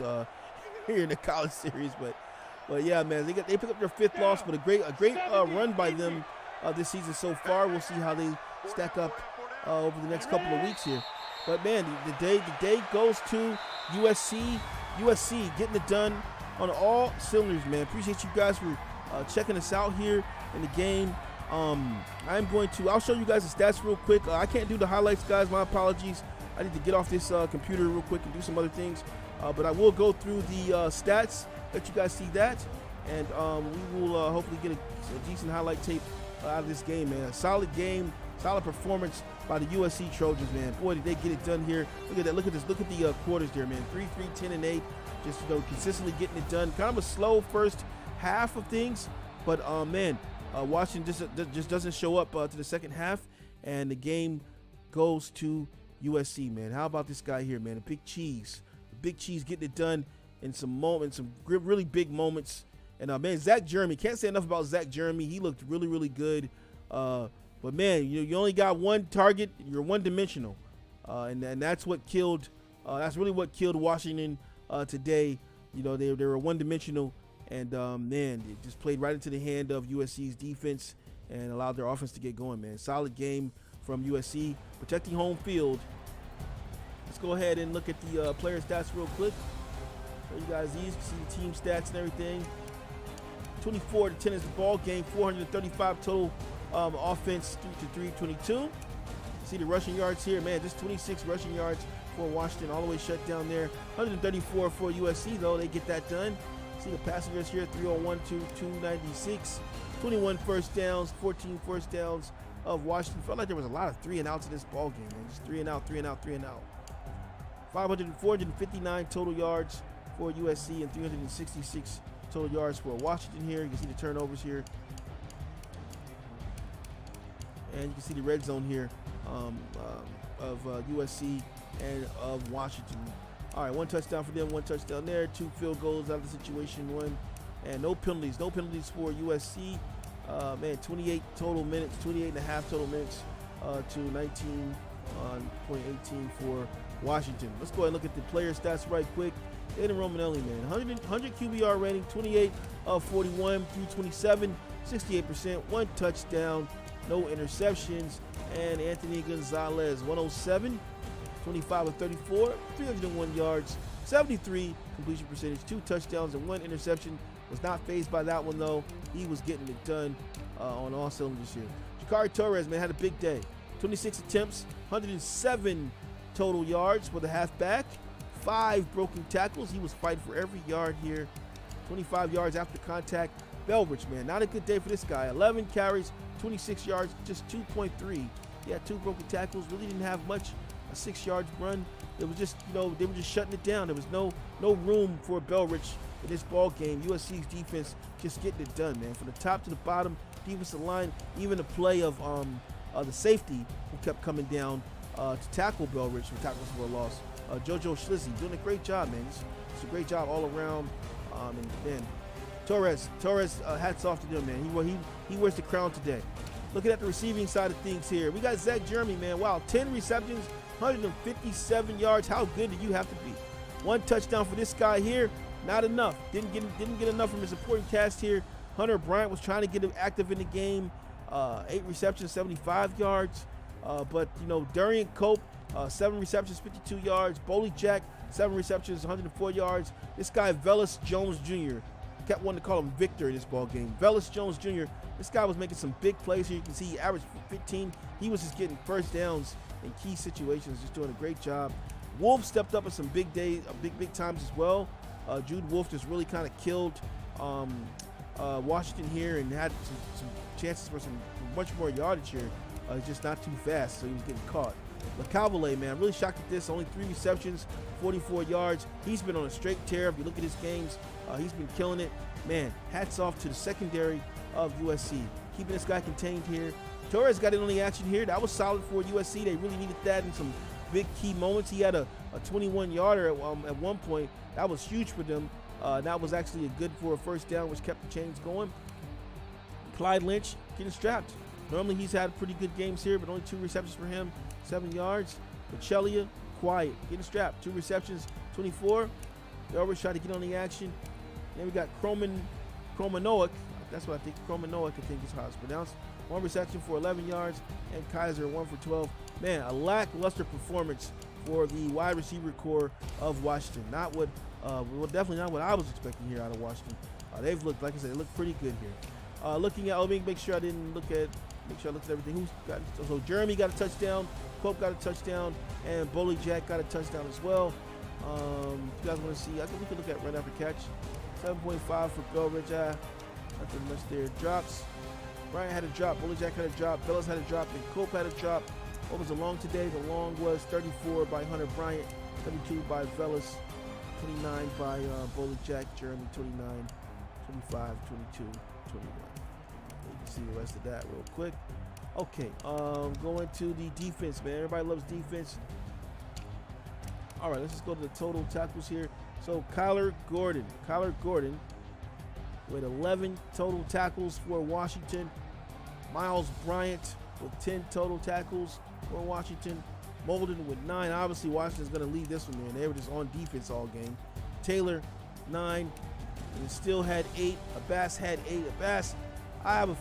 here in the college series, But yeah, man, they pick up their 5th loss, but a great run by them this season so far. We'll see how they stack up over the next couple of weeks here. But man, the day goes to USC. USC getting it done on all cylinders, man. Appreciate you guys for checking us out here in the game. I'll show you guys the stats real quick. I can't do the highlights, guys. My apologies. I need to get off this computer real quick and do some other things. But I will go through the stats. Let you guys see that, and we will hopefully get a decent highlight tape out of this game, man. A solid game, solid performance by the USC Trojans, man. Boy, did they get it done here. Look at that. Look at this. Look at the quarters there, man. 3-3, 10-8. Just consistently getting it done. Kind of a slow first half of things, but man, Washington just doesn't show up to the second half, and the game goes to USC, man. How about this guy here, man? The Big Cheese. The Big Cheese getting it done in some moments, some really big moments. And man, Zach Jeremy, can't say enough about Zach Jeremy. He looked really good. But man, you only got one target. You're one-dimensional, and that's what killed. That's really what killed Washington today. They were one-dimensional, and man, it just played right into the hand of USC's defense and allowed their offense to get going. Man, solid game from USC, protecting home field. Let's go ahead and look at the player stats real quick. Show you guys these. You can see the team stats and everything. 24-10 is the ball game. 435 total offense, 3-3-22. See the rushing yards here, man. Just 26 rushing yards for Washington, all the way shut down there. 134 for USC, though. They get that done. See the passengers here, 301 to 296. 21 first downs, 14 first downs of Washington. Felt like there was a lot of 3 and outs in this ball game, man. Just 3 and out, 3 and out, 3 and out. 459 total yards for USC and 366 total yards for Washington here. You can see the turnovers here. And you can see the red zone here of USC and of Washington. All right, 1 touchdown for them, 1 touchdown there, 2 field goals out of the situation, 1. And no penalties. No penalties for USC. Man, 28 total minutes, 28 and a half total minutes to 19 on .18 for Washington. Let's go ahead and look at the player stats right quick. Aiden Romanelli, man, 100 QBR rating, 28 of 41, 327, 68%, 1 touchdown, no interceptions. And Anthony Gonzalez, 107, 25 of 34, 301 yards, 73 completion percentage, 2 touchdowns and 1 interception. Was not fazed by that one though. He was getting it done on all cylinders here. Ja'Cory Torres, man, had a big day. 26 attempts, 107 total yards for the halfback, 5 broken tackles. He was fighting for every yard here. 25 yards after contact. Belrich, man, not a good day for this guy. 11 carries, 26 yards, just 2.3. He had 2 broken tackles. Really didn't have much. A 6-yard run. It was just, they were just shutting it down. There was no room for Belrich in this ball game. USC's defense just getting it done, man. From the top to the bottom, defensive line, even the play of the safety who kept coming down to tackle Belrich for tackles for a loss. JoJo Schlizzy doing a great job, man. It's a great job all around. And then Torres, hats off to them, man. He wears the crown today. Looking at the receiving side of things here, we got Zach Jeremy, man. Wow, 10 receptions, 157 yards. How good do you have to be? 1 touchdown for this guy here. Not enough. Didn't get enough from his supporting cast here. Hunter Bryant was trying to get him active in the game. 8 receptions, 75 yards. But Darian Cope, 7 receptions, 52 yards. Boley Jack, 7 receptions, 104 yards. This guy Velus Jones Jr. kept wanting to call him Victor in this ball game. Velus Jones Jr. This guy was making some big plays here. You can see he averaged 15. He was just getting first downs in key situations, just doing a great job. Wolf stepped up in some big days, big times as well. Jude Wolf just really kind of killed Washington here and had some chances for some much more yardage here. Just not too fast, so he was getting caught. LeCavalier, man, really shocked at this. Only 3 receptions, 44 yards. He's been on a straight tear. If you look at his games, he's been killing it. Man, hats off to the secondary of USC. Keeping this guy contained here. Torres got in on the action here. That was solid for USC. They really needed that in some big key moments. He had a 21-yarder at one point. That was huge for them. That was actually a good for a first down, which kept the chains going. Clyde Lynch getting strapped. Normally he's had pretty good games here, but only 2 receptions for him, 7 yards. Pachelia, quiet, getting strapped. 2 receptions, 24. They always try to get on the action. Then we got Kromanoic. That's what I think. Kromanoic, I think is how it's pronounced. 1 reception for 11 yards, and Kaiser 1 for 12. Man, a lackluster performance for the wide receiver core of Washington. Not what, definitely not what I was expecting here out of Washington. They've looked, like I said, they look pretty good here. Looking at, make sure I looked at everything. Who's got? So Jeremy got a touchdown, Pope got a touchdown, and Boley Jack got a touchdown as well. If you guys want to see, I think we can look at right after catch. 7.5 for Belrich. Nothing much there. Drops. Bryant had a drop. Boley Jack had a drop. Bellis had a drop, and Cope had a drop. What was the long today? The long was 34 by Hunter Bryant, 32 by Velus, 29 by Boley Jack, Jeremy 29, 25, 22, 21. You can see the rest of that real quick. Okay, going to the defense, man. Everybody loves defense. All right, let's just go to the total tackles here. So Kyler Gordon with 11 total tackles for Washington. Miles Bryant with 10 total tackles for Washington. Molden with 9. Obviously, Washington's going to lead this one, man. They were just on defense all game. Taylor, 9. And still had 8. Abbas had 8. Abbas, I have a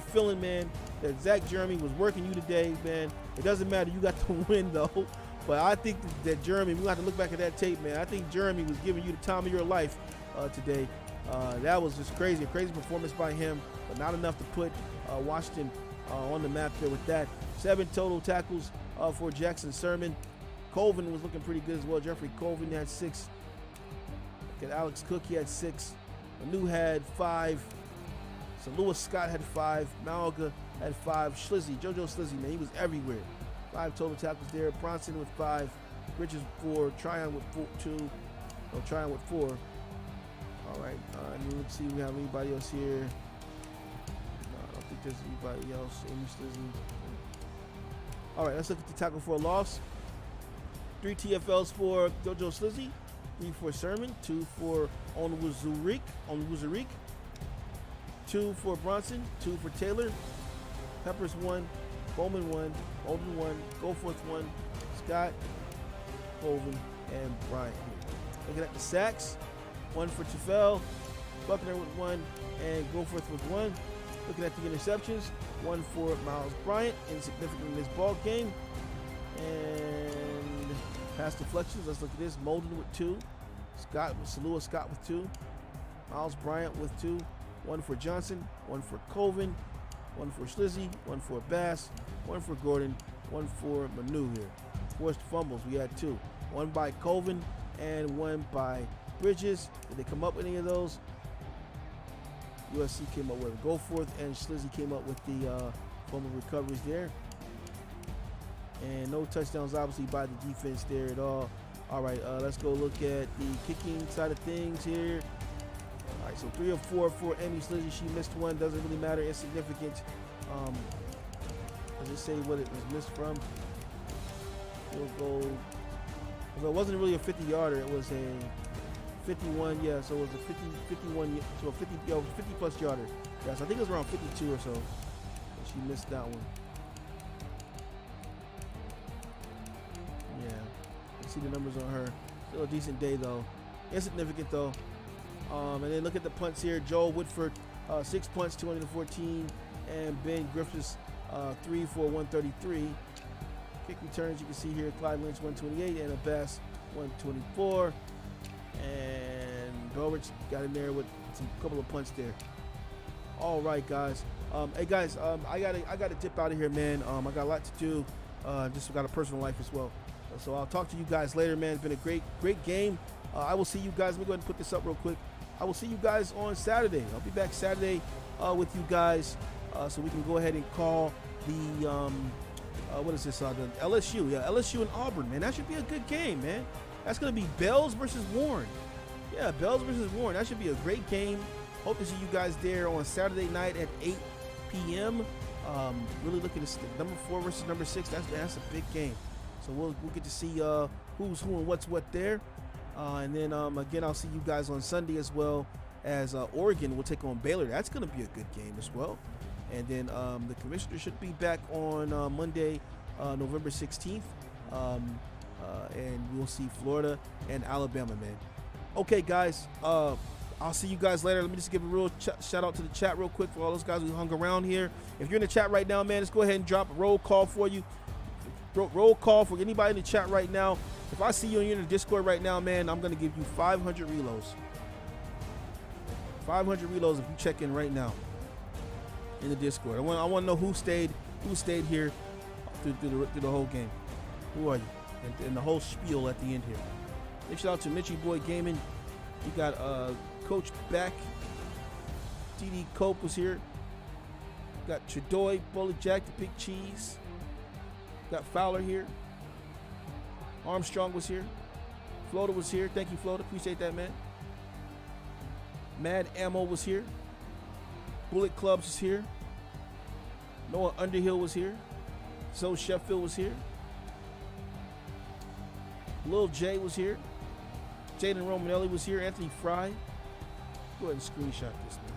feeling, man, that Zach Jeremy was working you today, man. It doesn't matter. You got the win, though. But I think that Jeremy, we'll have to look back at that tape, man. I think Jeremy was giving you the time of your life today. That was just crazy. A crazy performance by him, but not enough to put Washington on the map there with that. 7 total tackles for Jackson Sermon. Colvin was looking pretty good as well. Jeffrey Colvin had 6. Look at Alex Cook, he had 6. Manu had 5. So Lewis Scott had 5. Malaga had 5. Schlizzy, JoJo Schlizzy, man, he was everywhere. 5 total tackles there. Bronson with 5. Bridges 4. Tryon with 2. Oh, Tryon with 4. All right. Let's see if we have anybody else here. No, I don't think there's anybody else. Amy Schlizzy. All right, let's look at the tackle for a loss. 3 TFLs for JoJo Schlizzy. 3 for Sermon. 2 for Onwuzurik. 2 for Bronson. 2 for Taylor. Peppers 1. Bowman 1. Olden 1. Goforth 1. Scott. Colvin, and Bryant here. Looking at the sacks, 1 for Tefell, Buckner with 1, and Goforth with 1. Looking at the interceptions, 1 for Miles Bryant, insignificant in this ball game. And pass deflections, let's look at this. Molden with 2, Salua Scott with 2, Miles Bryant with 2, 1 for Johnson, 1 for Colvin, 1 for Schlizzy, 1 for Bass, 1 for Gordon, 1 for Manu here. Forced fumbles, we had 2. 1 by Colvin and 1 by Bridges. Did they come up with any of those? USC came up with it. Goforth and Schlizzy came up with the fumble recoveries there. And no touchdowns, obviously, by the defense there at all. All right, let's go look at the kicking side of things here. All right, so 3 of 4 for Amy Schlizzy. She missed 1. Doesn't really matter. Insignificant. Does it say what it was missed from? We'll go. Well, it wasn't really a 50-yarder. It was a 51. Yeah, so it was a 51. So a 50 plus yarder. Yes, I think it was around 52 or so. She missed that one. Yeah, you see the numbers on her. Still a decent day though. Insignificant though. And then look at the punts here. Joel Woodford, 6 punts, 214, and Ben Griffiths, 3 for 133. Kick returns, you can see here, Clyde Lynch 128 and a Bass 124. And Belrich got in there with a couple of punts there. All right, guys. Hey guys, I gotta dip out of here, man. I got a lot to do. Just got a personal life as well. So I'll talk to you guys later, man. It's been a great game. I will see you guys. Let me go ahead and put this up real quick. I will see you guys on Saturday. I'll be back Saturday with you guys, so we can go ahead and call the what is this? The LSU, yeah, LSU and Auburn, man. That should be a good game, man. That's gonna be Bells versus Warren. Yeah, Bells versus Warren. That should be a great game. Hope to see you guys there on Saturday night at 8 p.m. Really looking to see number 4 versus number 6. That's a big game. So we'll get to see who's who and what's what there. And then again, I'll see you guys on Sunday as well as Oregon will take on Baylor. That's going to be a good game as well. And then the commissioner should be back on Monday, November 16th. And we'll see Florida and Alabama, man. Okay, guys. I'll see you guys later. Let me just give a real shout out to the chat real quick for all those guys who hung around here. If you're in the chat right now, man, let's go ahead and drop a roll call for you. Roll call for anybody in the chat right now. If I see you and you're in the Discord right now, man, I'm going to give you 500 reloads. 500 reloads if you check in right now in the Discord. I want to know who stayed here through the whole game. Who are you? And the whole spiel at the end here. Big shout out to Mitchie Boy Gaming. You got Coach Beck. DD Cope was here. Got Chadoy, Bully Jack, the Big Cheese. Got Fowler here. Armstrong was here. Floater was here. Thank you, Floater. Appreciate that, man. Mad Ammo was here. Bullet Clubs was here. Noah Underhill was here. Zoe Sheffield was here. Lil J was here. Jaden Romanelli was here. Anthony Fry. Go ahead and screenshot this, man.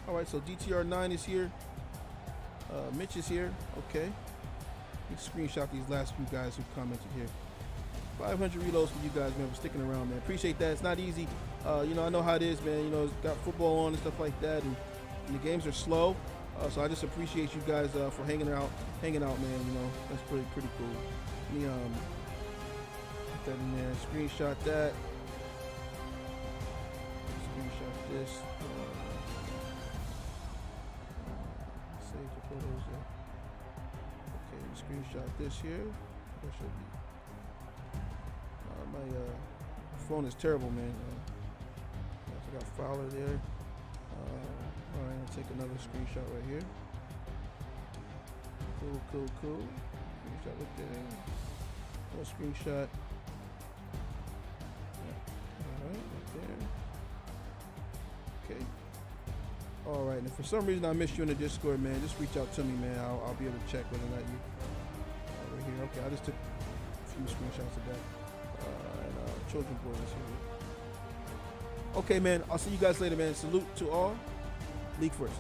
All right, so DTR9 is here. Mitch is here. Okay. You can screenshot these last few guys who commented here. 500 reloads for you guys, man, for sticking around, man. Appreciate that. It's not easy. You know, I know how it is, man. You know, it's got football on and stuff like that, and the games are slow. So I just appreciate you guys for hanging out, man. You know, that's pretty cool. Let me put that in there. Screenshot that. Screenshot this. Save the photos there. Okay, screenshot this here. That should be. My phone is terrible, man. I got Fowler there. All right, I'll take another screenshot right here. Cool. Screenshot right there. Another screenshot. All right there. Okay. All right, and if for some reason I missed you in the Discord, man, just reach out to me, man. I'll be able to check whether or not you over here. Okay, I just took a few screenshots of that. Children boys here. Okay, man. I'll see you guys later, man. Salute to all. League first.